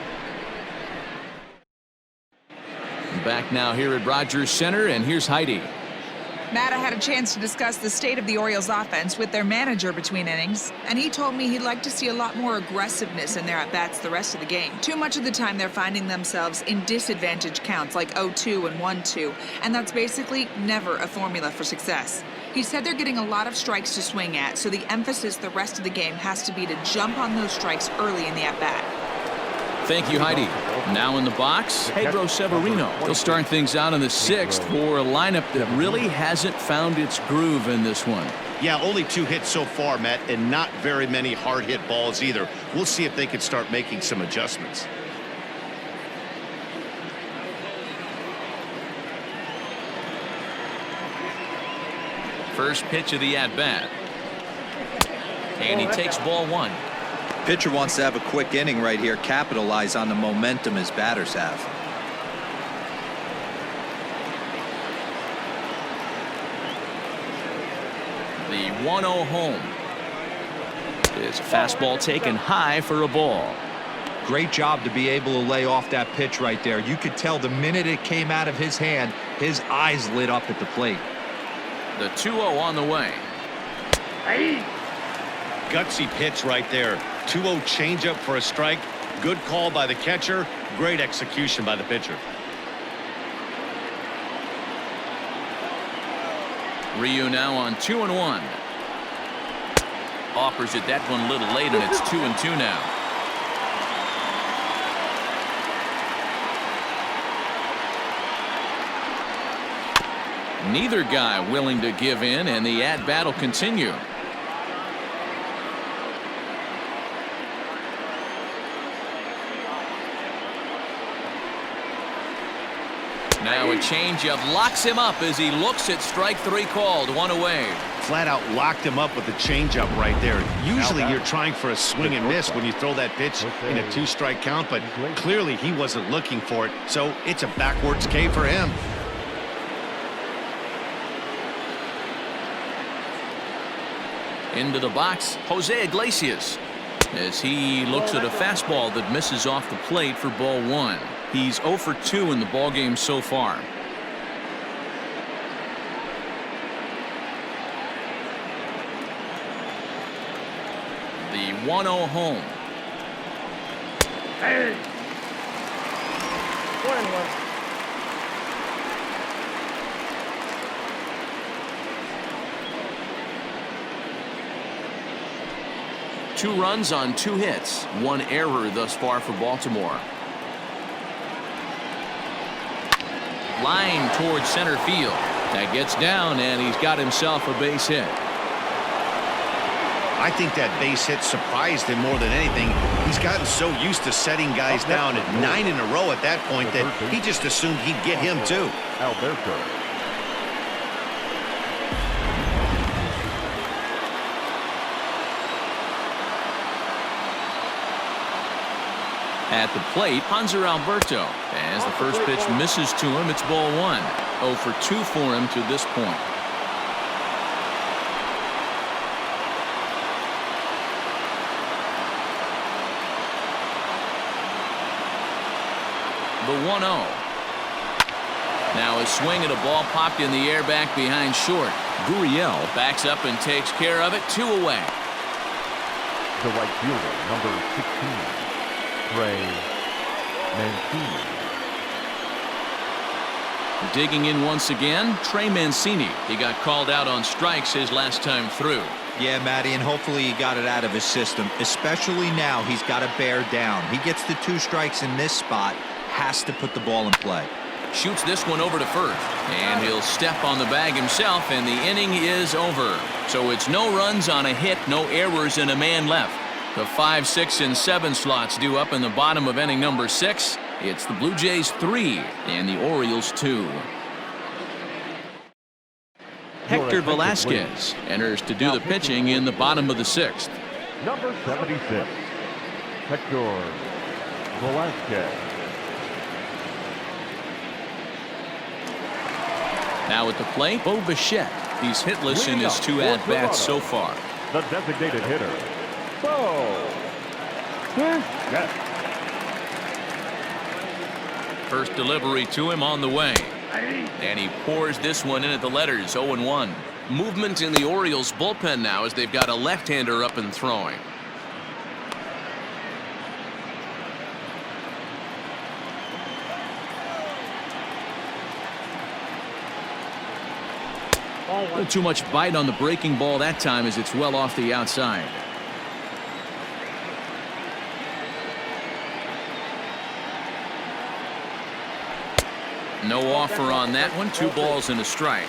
Back now here at Rogers Center, and here's Heidi.
Matt, I had a chance to discuss the state of the Orioles offense with their manager between innings, and he told me he'd like to see a lot more aggressiveness in their at-bats the rest of the game. Too much of the time they're finding themselves in disadvantage counts like 0-2 and 1-2, and that's basically never a formula for success. He said they're getting a lot of strikes to swing at, so the emphasis the rest of the game has to be to jump on those strikes early in the at-bat.
Thank you, Heidi. Now in the box, Pedro Severino. He'll start things out in the 6th for a lineup that really hasn't found its groove in this one.
Yeah, only 2 hits so far, Matt, and not very many hard hit balls either. We'll see if they can start making some adjustments.
First pitch of the at-bat. And he takes ball 1.
Pitcher wants to have a quick inning right here, capitalize on the momentum his batters have.
The 1-0 home. It's a fastball taken high for a ball.
Great job to be able to lay off that pitch right there. You could tell the minute it came out of his hand, his eyes lit up at the plate.
The 2-0 on the way.
Gutsy pitch right there. 2-0 changeup for a strike. Good call by the catcher. Great execution by the pitcher.
Rio now on 2-1. Offers it that one a little late, and it's 2-2 now. Neither guy willing to give in, and the at-bat will continue. Now a changeup locks him up as he looks at strike 3 called. 1 away.
Flat out locked him up with the changeup right there. Usually you're trying for a swing and miss when you throw that pitch in a 2-strike count, but clearly he wasn't looking for it, so it's a backwards K for him.
Into the box, Jose Iglesias, as he looks at a fastball that misses off the plate for ball 1. He's 0 for 2 in the ballgame so far. The 1-0 home.
Hey. 1-1.
Two runs on 2 hits. 1 error thus far for Baltimore. Line towards center field. That gets down, and he's got himself a base hit.
I think that base hit surprised him more than anything. He's gotten so used to setting guys down at 9 in a row at that point that he just assumed he'd get him too.
Alberto.
At the plate, Hanser Alberto. As the first pitch misses to him, it's ball 1. 0 for 2 for him to this point. The 1-0. Now a swing at a ball popped in the air back behind short. Gurriel backs up and takes care of it. 2 away.
The right fielder, number 16, Trey Mancini.
Digging in once again, Trey Mancini. He got called out on strikes his last time through.
Yeah, Matty, and hopefully he got it out of his system. Especially now, he's got to bear down. He gets the 2 strikes in this spot, has to put the ball in play.
Shoots this one over to first, and he'll step on the bag himself, and the inning is over. So it's no runs on a hit, no errors, and a man left. The 5, 6, and 7 slots due up in the bottom of inning number 6. It's the Blue Jays 3 and the Orioles 2. Hector Velazquez enters to do the pitching in the bottom of the 6th.
Number 76, Hector Velazquez.
Now at the plate, Bo Bichette. He's hitless in his 2 at-bats so far.
The designated hitter, Bo Bichette.
First delivery to him on the way. And he pours this one in at the letters, 0-1. Movement in the Orioles bullpen now as they've got a left-hander up and throwing. A little too much bite on the breaking ball that time as it's well off the outside. No offer on that one. 2 balls and a strike.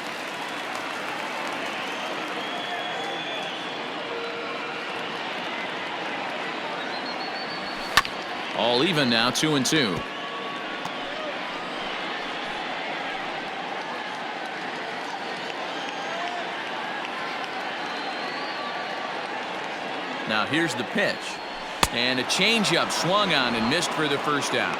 All even now, 2-2. Now here's the pitch. And a changeup swung on and missed for the first out.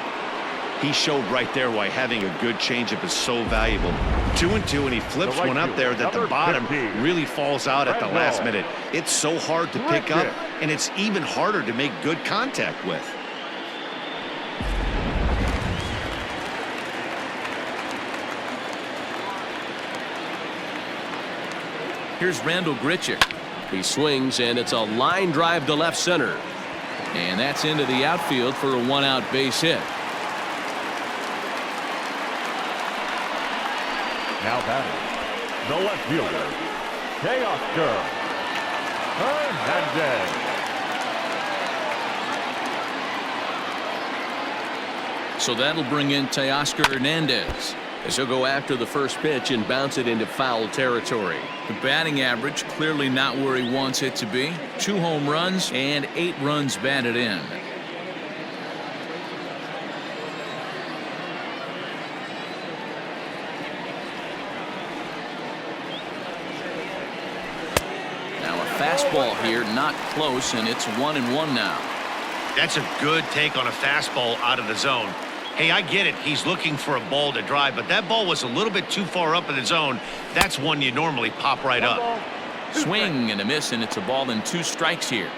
He showed right there why having a good changeup is so valuable. 2-2, and he flips one up there that the bottom really falls out at the last minute. It's so hard to pick up, and it's even harder to make good contact with.
Here's Randall Grichik. He swings, and it's a line drive to left center. And that's into the outfield for a 1-out base hit.
Now batting, the left fielder, Hector Hernandez.
So that'll bring in Teoscar Hernandez as he'll go after the first pitch and bounce it into foul territory. The batting average clearly not where he wants it to be. 2 home runs and 8 runs batted in. Fastball here, not close, and it's 1-1 now.
That's a good take on a fastball out of the zone. Hey, I get it. He's looking for a ball to drive, but that ball was a little bit too far up in the zone. That's one you normally pop right up.
Swing and a miss, and it's a ball and 2 strikes here.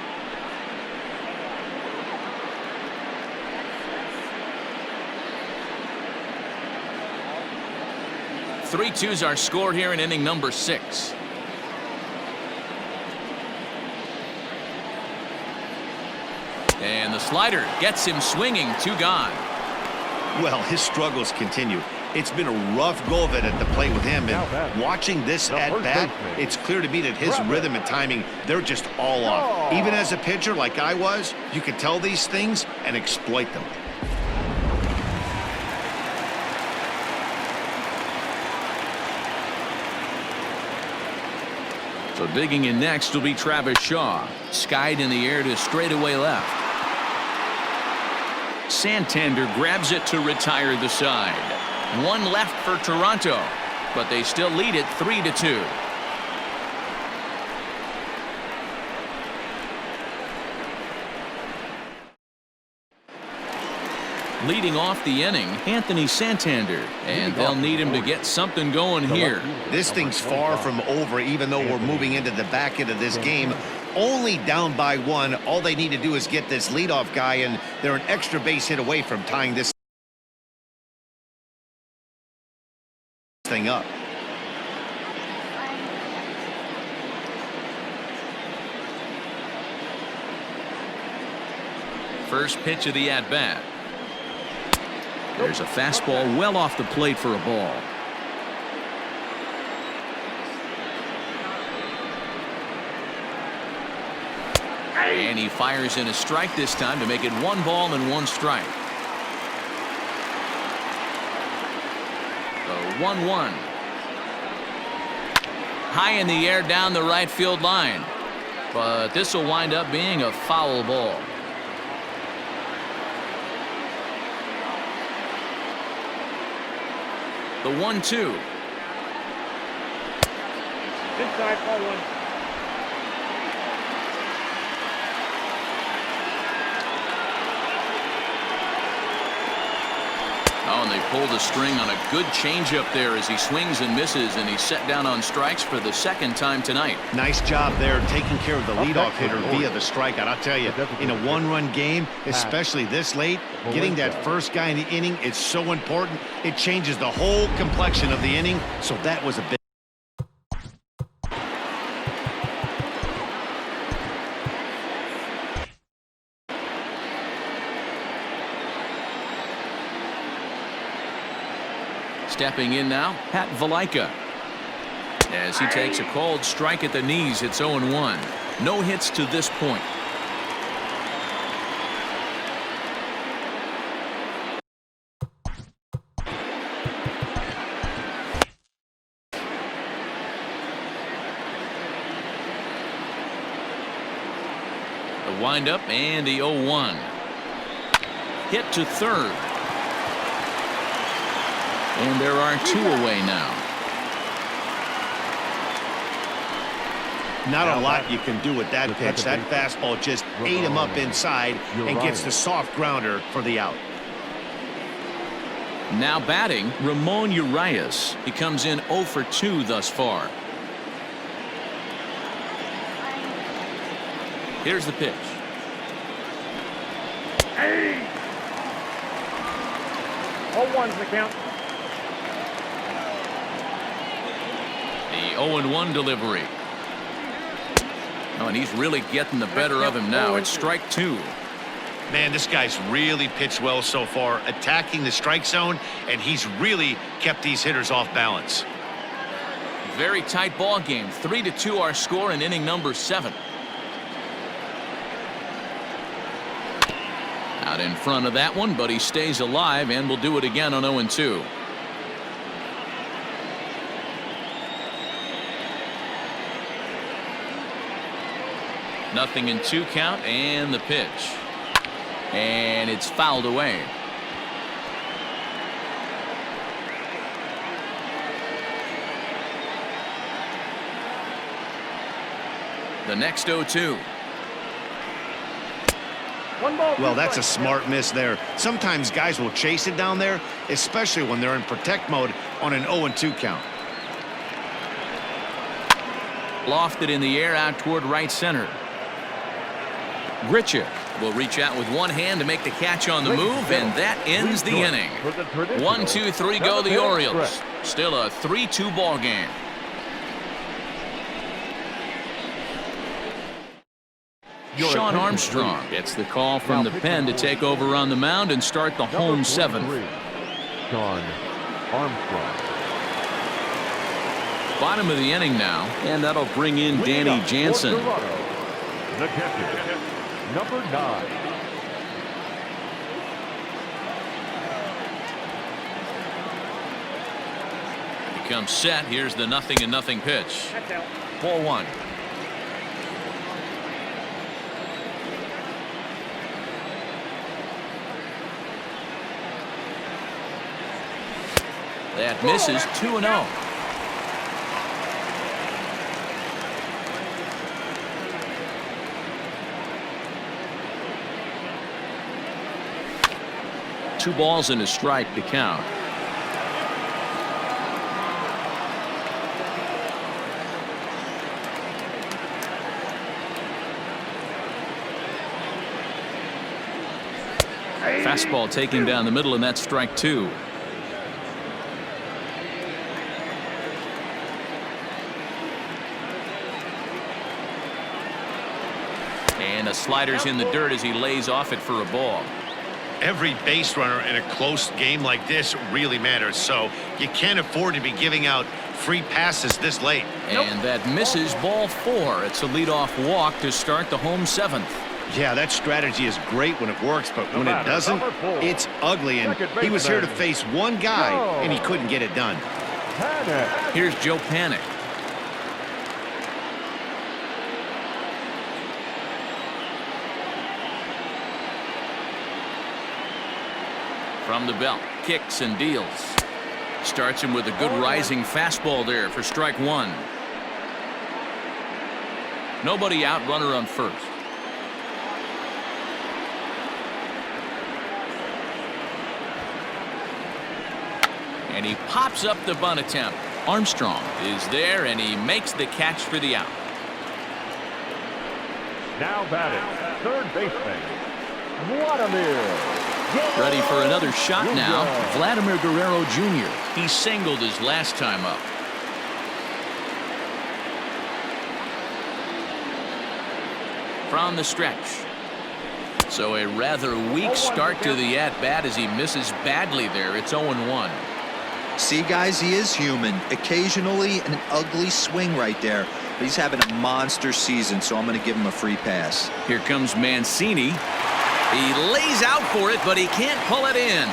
Three twos our score here in inning number 6. And the slider gets him swinging. 2 gone.
Well, his struggles continue. It's been a rough go of it at the plate with him, and watching this at-bat, it's clear to me that his rhythm and timing, they're just all off. Even as a pitcher like I was, you can tell these things and exploit them.
So digging in next will be Travis Shaw. Skied in the air to straightaway left. Santander grabs it to retire the side. 1 left for Toronto, but they still lead it 3-2. Leading off the inning, Anthony Santander, and they'll need him to get something going here.
This thing's far from over, even though we're moving into the back end of this game. Only down by 1. All they need to do is get this leadoff guy, and they're an extra base hit away from tying this thing up.
First pitch of the at-bat. There's a fastball well off the plate for a ball. And he fires in a strike this time to make it 1 ball and 1 strike. The 1-1. High in the air down the right field line. But this will wind up being a foul ball. The 1-2.
Inside, ball 1.
Oh, and they pulled a string on a good changeup there as he swings and misses, and he's set down on strikes for the 2nd time tonight.
Nice job there taking care of the leadoff hitter via the strikeout. I'll tell you, in a 1-run game, especially this late, getting that first guy in the inning is so important. It changes the whole complexion of the inning, so that was a big.
Stepping in now, Pat Valaika. As he takes a called strike at the knees, it's 0-1. No hits to this point. The windup and the 0-1. Hit to third. And there are 2 away now.
Not a lot you can do with that pitch. That fastball just ate him up inside and gets the soft grounder for the out.
Now batting, Ramon Urias. He comes in 0 for 2 thus far. Here's the pitch.
Hey! 0-1's the count.
The 0-1 delivery. Oh, and he's really getting the better of him now. It's strike 2.
Man, this guy's really pitched well so far, attacking the strike zone, and he's really kept these hitters off balance.
Very tight ball game. 3-2 our score in inning number 7. Out in front of that one, but he stays alive and will do it again on 0-2. Nothing in 2 count, and the pitch. And it's fouled away. The next 0-2.
Well, that's a smart miss there. Sometimes guys will chase it down there, especially when they're in protect mode on an 0-2 count.
Lofted in the air out toward right center. Grichik will reach out with one hand to make the catch on the move, and that ends the inning. 1, 2, 3 go the Orioles. Still a 3-2 ball game. Shawn Armstrong gets the call from the pen to take over on the mound and start the home 7th.
Shawn Armstrong.
Bottom of the inning now, and that'll bring in Danny Jansen.
The catcher, number 9.
He comes set. Here's the 0-0 pitch. 4-1. That misses. 2-0. 2 balls and a strike to count. Fastball taking down the middle, and that's strike 2. And a slider's in the dirt as he lays off it for a ball.
Every base runner in a close game like this really matters, so you can't afford to be giving out free passes this late.
And that misses, ball 4. It's a leadoff walk to start the home 7th.
Yeah, that strategy is great when it works, but when it doesn't, it's ugly, and he was here to face one guy, and he couldn't get it done.
Here's Joe Panic. From the belt, kicks and deals. Starts him with a good rising fastball there for strike 1. Nobody out, runner on first. And he pops up the bunt attempt. Armstrong is there, and he makes the catch for the out.
Now batting, third baseman, Vladimir.
Ready for another shot now. Vladimir Guerrero Jr. He singled his last time up. From the stretch. So a rather weak start to the at-bat as he misses badly there. It's 0-1.
See, guys, he is human. Occasionally an ugly swing right there, but he's having a monster season, so I'm going to give him a free pass.
Here comes Mancini. He lays out for it, but he can't pull it in.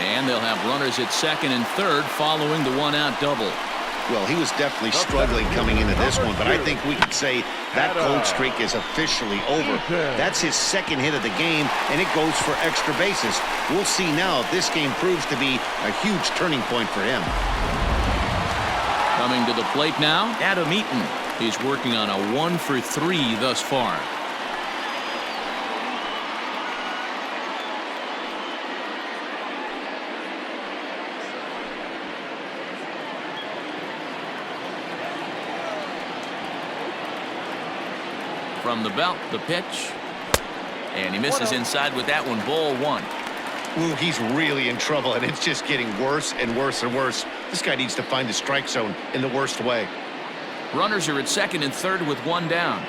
And they'll have runners at second and third following the 1-out double.
Well, he was definitely struggling coming into this one, but I think we can say that cold streak is officially over. That's his second hit of the game, and it goes for extra bases. We'll see now if this game proves to be a huge turning point for him.
Coming to the plate now, Adam Eaton. He's working on a 1 for 3 thus far. From the belt, the pitch. And he misses inside with that one, ball 1.
Ooh, he's really in trouble, and it's just getting worse and worse and worse. This guy needs to find the strike zone in the worst way.
Runners are at second and third with 1 down.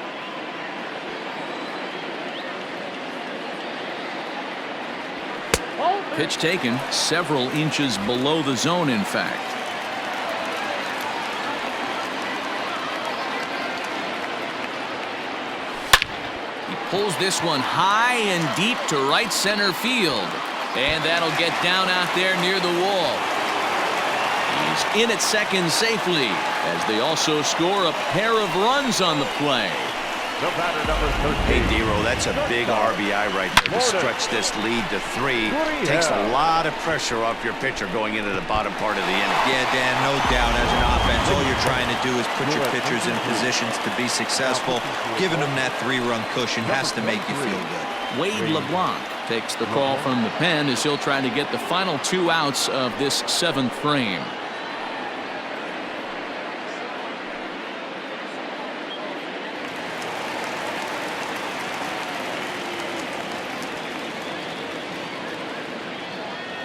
Pitch taken several inches below the zone, in fact. He pulls this one high and deep to right center field. And that'll get down out there near the wall. He's in at second safely as they also score a pair of runs on the play.
The batter, number 13.
Hey, Dero, that's a big RBI right there to stretch this lead to 3. Takes a lot of pressure off your pitcher going into the bottom part of the inning.
Yeah, Dan, no doubt. As an offense, all you're trying to do is put your pitchers in positions to be successful. Giving them that 3-run cushion has to make you feel good.
Wade Leblanc takes the call from the pen as he'll try to get the final 2 outs of this 7th frame.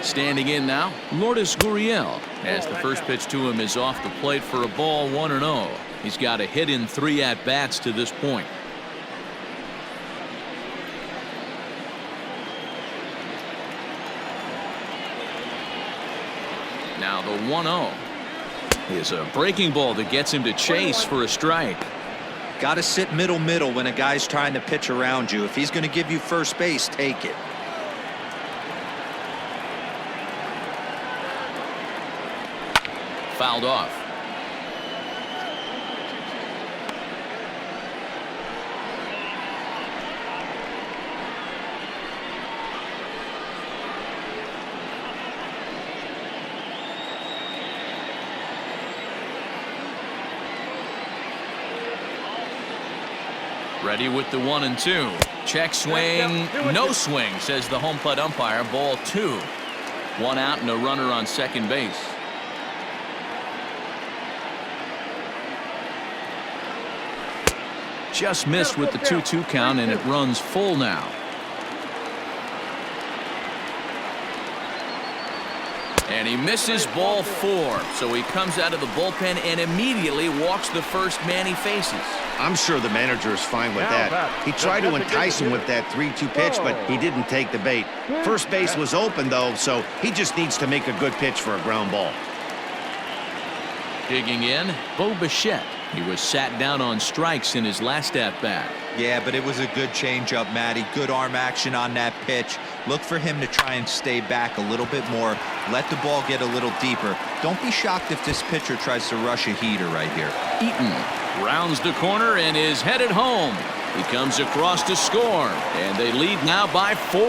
Standing in now, Lourdes Gurriel, as the first pitch to him is off the plate for a ball, 1-0. He's got a hit in 3 at-bats to this point. Now the 1-0 is a breaking ball that gets him to chase for a strike.
Got to sit middle when a guy's trying to pitch around you. If he's going to give you first base, take it.
Fouled off. Ready with the 1-2. Check swing, no swing, says the home plate umpire. Ball 2. 1 out and a runner on second base. Just missed with the 2-2 count, and it runs full now. And he misses ball 4, so he comes out of the bullpen and immediately walks the first man he faces.
I'm sure the manager is fine with that. He tried to entice him with that 3-2 pitch, but he didn't take the bait. First base was open, though, so he just needs to make a good pitch for a ground ball.
Digging in, Bo Bichette. He was sat down on strikes in his last at-bat.
Yeah, but it was a good changeup, Matty. Good arm action on that pitch. Look for him to try and stay back a little bit more. Let the ball get a little deeper. Don't be shocked if this pitcher tries to rush a heater right here.
Eaton rounds the corner and is headed home. He comes across to score, and they lead now by 4.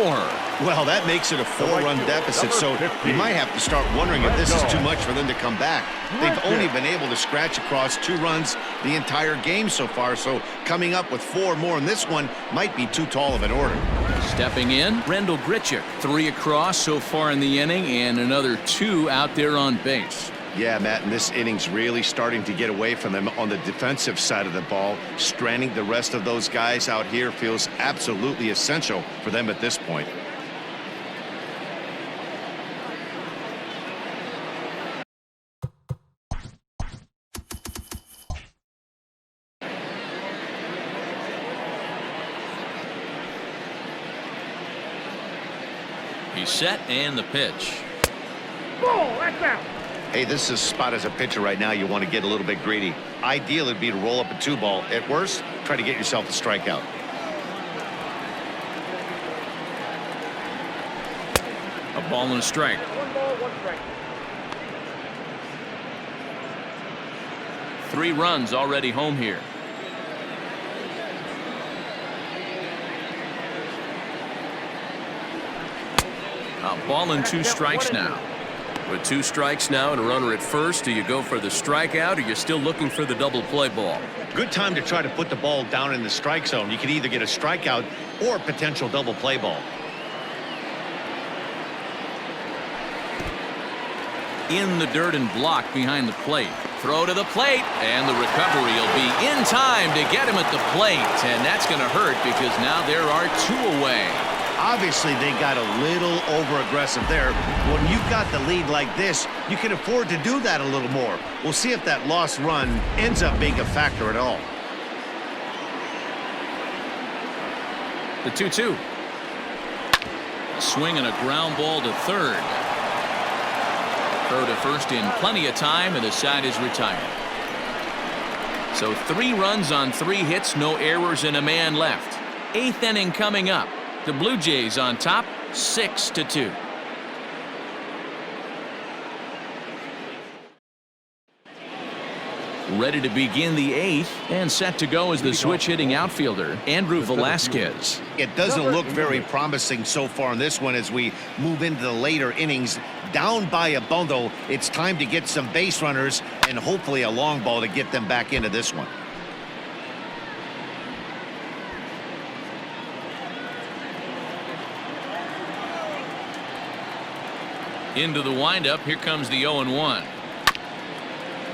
Well, that makes it a 4-run deficit, so you might have to start wondering if this is too much for them to come back. They've only been able to scratch across 2 runs the entire game so far, so coming up with 4 more in this one might be too tall of an order.
Stepping in, Randall Grichik. 3 across so far in the inning, and another 2 out there on base.
Yeah, Matt, and this inning's really starting to get away from them on the defensive side of the ball. Stranding the rest of those guys out here feels absolutely essential for them at this point.
He's set, and the pitch.
Ball, that's out.
Hey, this is a spot as a pitcher right now you want to get a little bit greedy. Ideal would be to roll up a 2-ball. At worst, try to get yourself a strikeout.
A ball and a strike.
1 ball, 1 strike.
3 runs already home here. A ball and 2 strikes now. With 2 strikes now and a runner at first, do you go for the strikeout, or you're still looking for the double play ball?
Good time to try to put the ball down in the strike zone. You could either get a strikeout or a potential double play ball.
In the dirt and blocked behind the plate. Throw to the plate, and the recovery will be in time to get him at the plate, and that's going to hurt because now there are 2 away.
Obviously, they got a little over-aggressive there. When you've got the lead like this, you can afford to do that a little more. We'll see if that lost run ends up being a factor at all.
The 2-2. Swing and a ground ball to third. Throw to first in plenty of time, and the side is retired. So 3 runs on 3 hits, no errors, and a man left. 8th inning coming up. The Blue Jays on top, 6-2. Ready to begin the 8th, and set to go as the switch-hitting outfielder, Andrew Velazquez.
It doesn't look very promising so far in this one as we move into the later innings. Down by a bundle, it's time to get some base runners and hopefully a long ball to get them back into this one.
Into the windup, here comes the 0-1.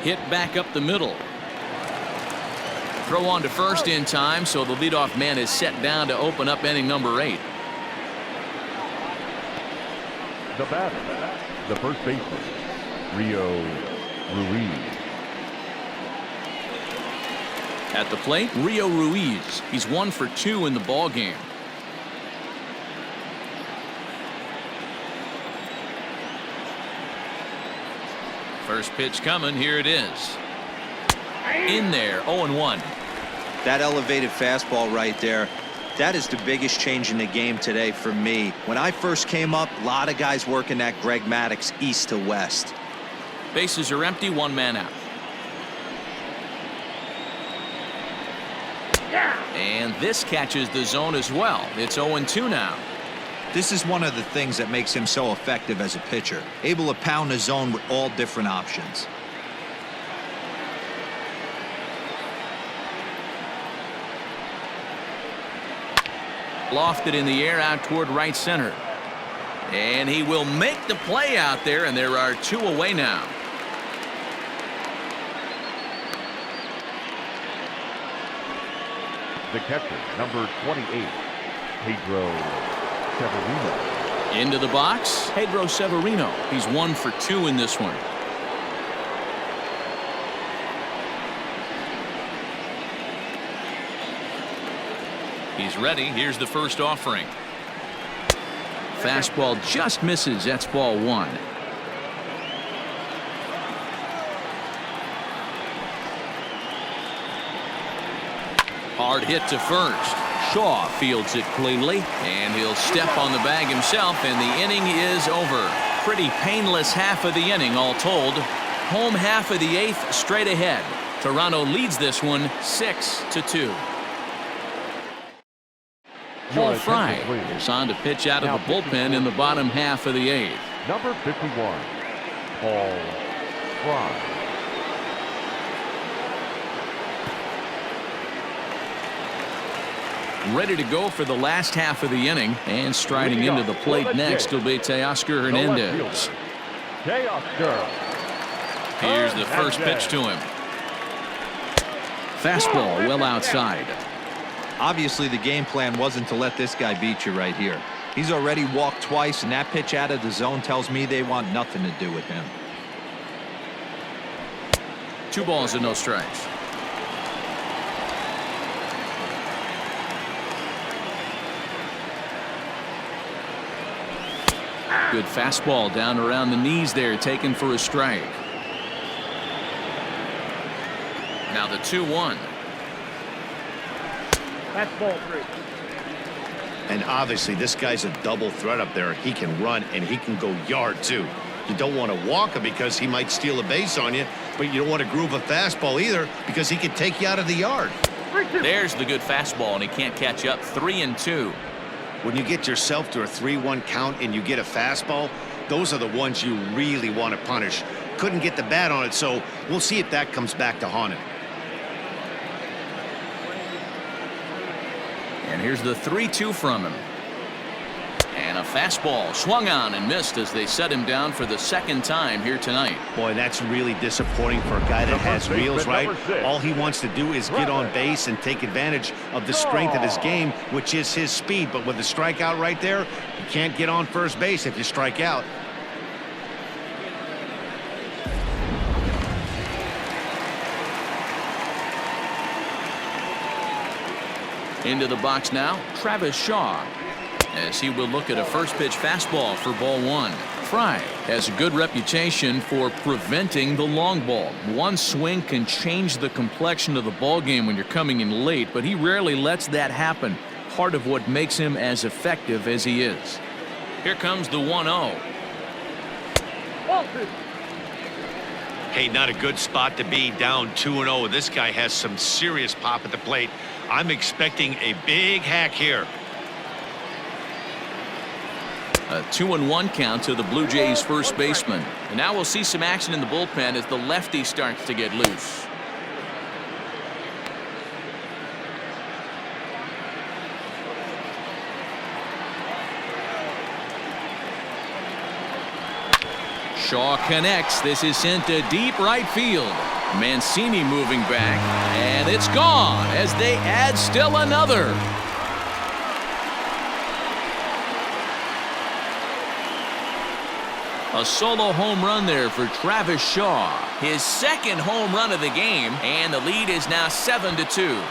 Hit back up the middle. Throw on to first in time, so the leadoff man is set down to open up inning number 8.
The batter, the first baseman, Rio Ruiz.
At the plate, Rio Ruiz. He's 1 for 2 in the ball game. First pitch coming. Here it is. In there. 0-1.
That elevated fastball right there, that is the biggest change in the game today for me. When I first came up, a lot of guys working that Greg Maddux east to west.
Bases are empty. 1 man out. And this catches the zone as well. It's 0-2 now.
This is one of the things that makes him so effective as a pitcher, able to pound the zone with all different options.
Lofted in the air out toward right center. And he will make the play out there, and there are 2 away now.
The catcher, number 28, Pedro Severino.
Into the box, Pedro Severino. He's 1 for 2 in this one. He's ready. Here's the first offering. Fastball just misses. That's ball 1. Hard hit to first. Shaw fields it cleanly, and he'll step on the bag himself, and the inning is over. Pretty painless half of the inning, all told. Home half of the 8th straight ahead. Toronto leads this one 6-2. Paul Fry is on to pitch out of the bullpen in the bottom half of the 8th.
Number 51, Paul Fry.
Ready to go for the last half of the inning, and striding into the plate next will be Teoscar Hernandez. Here's the first pitch to him. Fastball well outside.
Obviously, the game plan wasn't to let this guy beat you right here. He's already walked twice, and that pitch out of the zone tells me they want nothing to do with him.
2 balls and no strikes. Good fastball down around the knees there, taken for a strike. Now the 2-1.
That's ball 3.
And obviously this guy's a double threat up there. He can run and he can go yard too. You don't want to walk him because he might steal a base on you, but you don't want to groove a fastball either because he can take you out of the yard.
There's the good fastball, and he can't catch up. 3-2.
When you get yourself to a 3-1 count and you get a fastball, those are the ones you really want to punish. Couldn't get the bat on it, so we'll see if that comes back to haunt him.
And here's the 3-2 from him. And a fastball swung on and missed as they set him down for the 2nd time here tonight.
Boy, that's really disappointing for a guy that has wheels, right? All he wants to do is get on base and take advantage of the strength of his game, which is his speed. But with the strikeout right there, you can't get on first base if you strike out.
Into the box now, Travis Shaw, as he will look at a first pitch fastball for ball 1. Fry has a good reputation for preventing the long ball. One swing can change the complexion of the ball game when you're coming in late, but he rarely lets that happen. Part of what makes him as effective as he is. Here comes the 1-0.
Hey, not a good spot to be, down 2-0. This guy has some serious pop at the plate. I'm expecting a big hack here.
A 2-1 count to the Blue Jays first baseman. And now we'll see some action in the bullpen as the lefty starts to get loose. Shaw connects. This is sent to deep right field. Mancini moving back, and it's gone as they add still another. A solo home run there for Travis Shaw. His 2nd home run of the game, and the lead is now 7-2.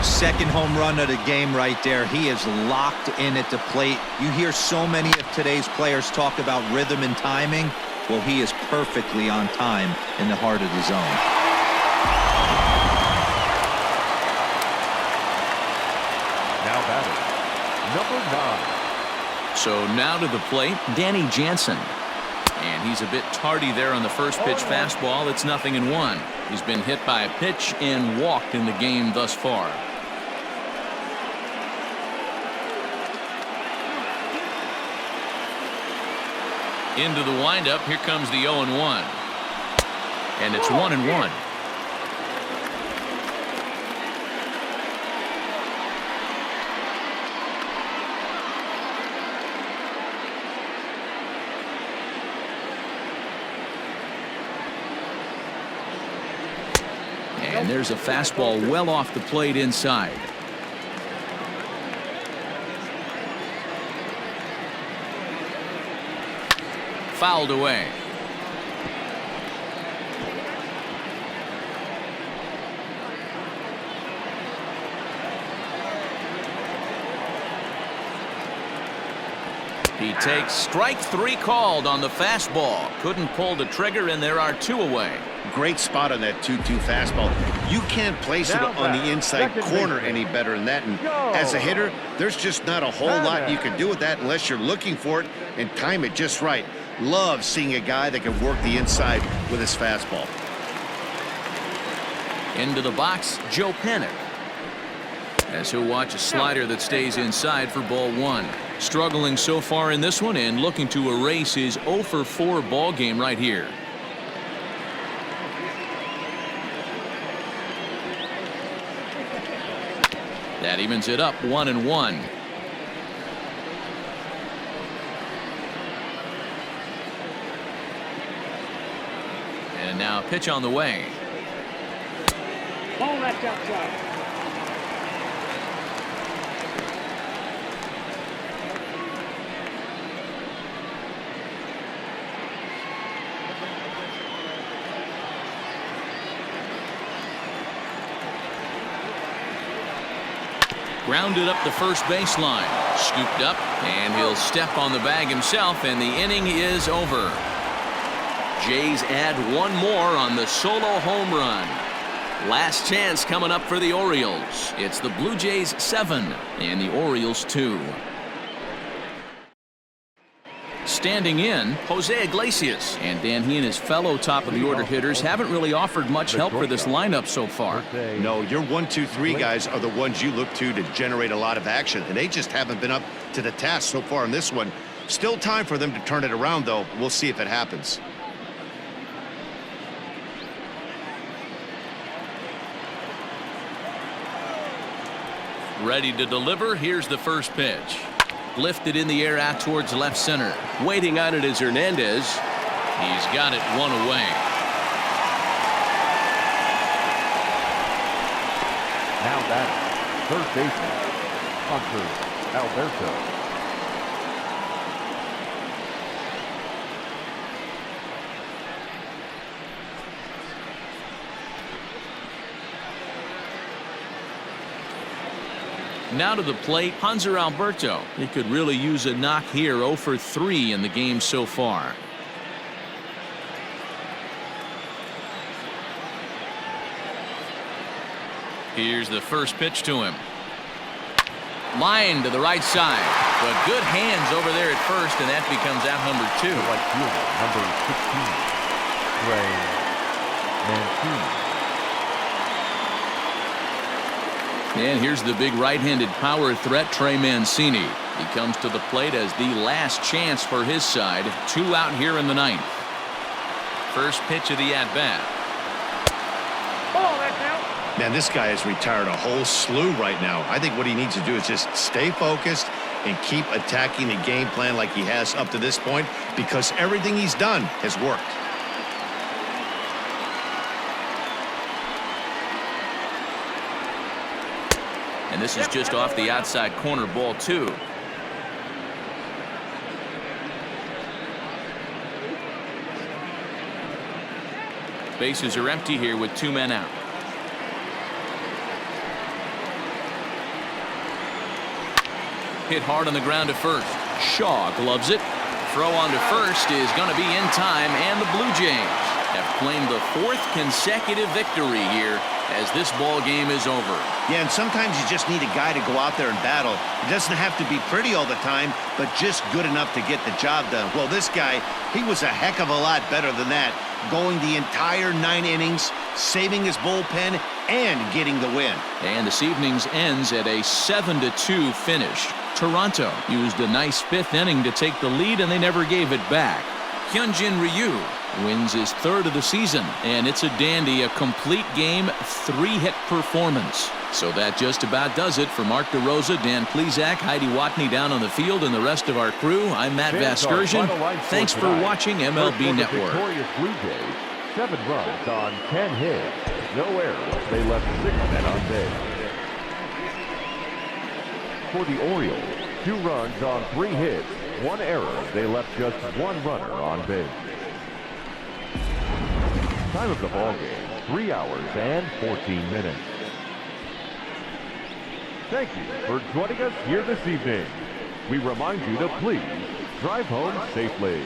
Second home run of the game right there. He is locked in at the plate. You hear so many of today's players talk about rhythm and timing. Well, he is perfectly on time in the heart of the zone.
Now batting, number 9.
So now to the plate, Danny Jansen. And he's a bit tardy there on the first pitch fastball. It's 0-1. He's been hit by a pitch and walked in the game thus far. Into the windup. Here comes the 0-1. And it's 1-1. And there's a fastball well off the plate inside. Fouled away. He takes strike 3 called on the fastball. Couldn't pull the trigger, and there are 2 away.
Great spot on that 2-2 fastball. You can't place it on the inside corner any better than that. And as a hitter, there's just not a whole lot you can do with that unless you're looking for it and time it just right. Love seeing a guy that can work the inside with his fastball.
Into the box, Joe Panic. As he'll watch a slider that stays inside for ball 1. Struggling so far in this one and looking to erase his 0-for-4 ball game right here. That evens it up 1-1. And now a pitch on the way.
Ball left outside.
Grounded up the first baseline. Scooped up, and he'll step on the bag himself, and the inning is over. Jays add 1 more on the solo home run. Last chance coming up for the Orioles. It's the Blue Jays 7 and the Orioles 2. Standing in, Jose Iglesias. And Dan, he and his fellow top-of-the-order hitters haven't really offered much help for this lineup so far.
No, your 1, 2, 3 guys are the ones you look to generate a lot of action, and they just haven't been up to the task so far in this one. Still time for them to turn it around, though. We'll see if it happens.
Ready to deliver. Here's the first pitch. Lifted in the air out towards left center. Waiting on it is Hernandez. He's got it 1 away.
Now batting, third baseman, Hunter Alberto.
Now to the plate, Hunter Alberto. He could really use a knock here. 0-for-3 in the game so far. Here's the first pitch to him. Line to the right side, but good hands over there at first, and that becomes out number 2.
The right fielder, number 16, Trey Mancini.
And here's the big right-handed power threat, Trey Mancini. He comes to the plate as the last chance for his side. 2 out here in the 9th. First pitch of the at-bat.
Ball, that's out.
Man, this guy has retired a whole slew right now. I think what he needs to do is just stay focused and keep attacking the game plan like he has up to this point, because everything he's done has worked.
And this is just off the outside corner, ball 2. Bases are empty here with 2 men out. Hit hard on the ground to first. Shaw gloves it. Throw on to first is going to be in time, and the Blue Jays have claimed the 4th consecutive victory here as this ball game is over.
Yeah, and sometimes you just need a guy to go out there and battle. It doesn't have to be pretty all the time, but just good enough to get the job done. Well, this guy, he was a heck of a lot better than that, going the entire 9 innings, saving his bullpen, and getting the win.
And this evening's ends at a 7-2 finish. Toronto used a nice 5th inning to take the lead, and they never gave it back. Hyun-Jin Ryu wins his 3rd of the season, and it's a dandy, a complete game, 3-hit performance. So that just about does it for Mark DeRosa, Dan Plesac, Heidi Watney down on the field, and the rest of our crew. I'm Matt Vasgersian. Thanks for watching MLB Network.
Victorious Blue Jays, 7 runs on 10 hits. No errors. They left 6 men on base. For the Orioles, 2 runs on 3 hits, 1 error. They left just 1 runner on base. Time of the ball game, 3 hours and 14 minutes. Thank you for joining us here this evening. We remind you to please drive home safely.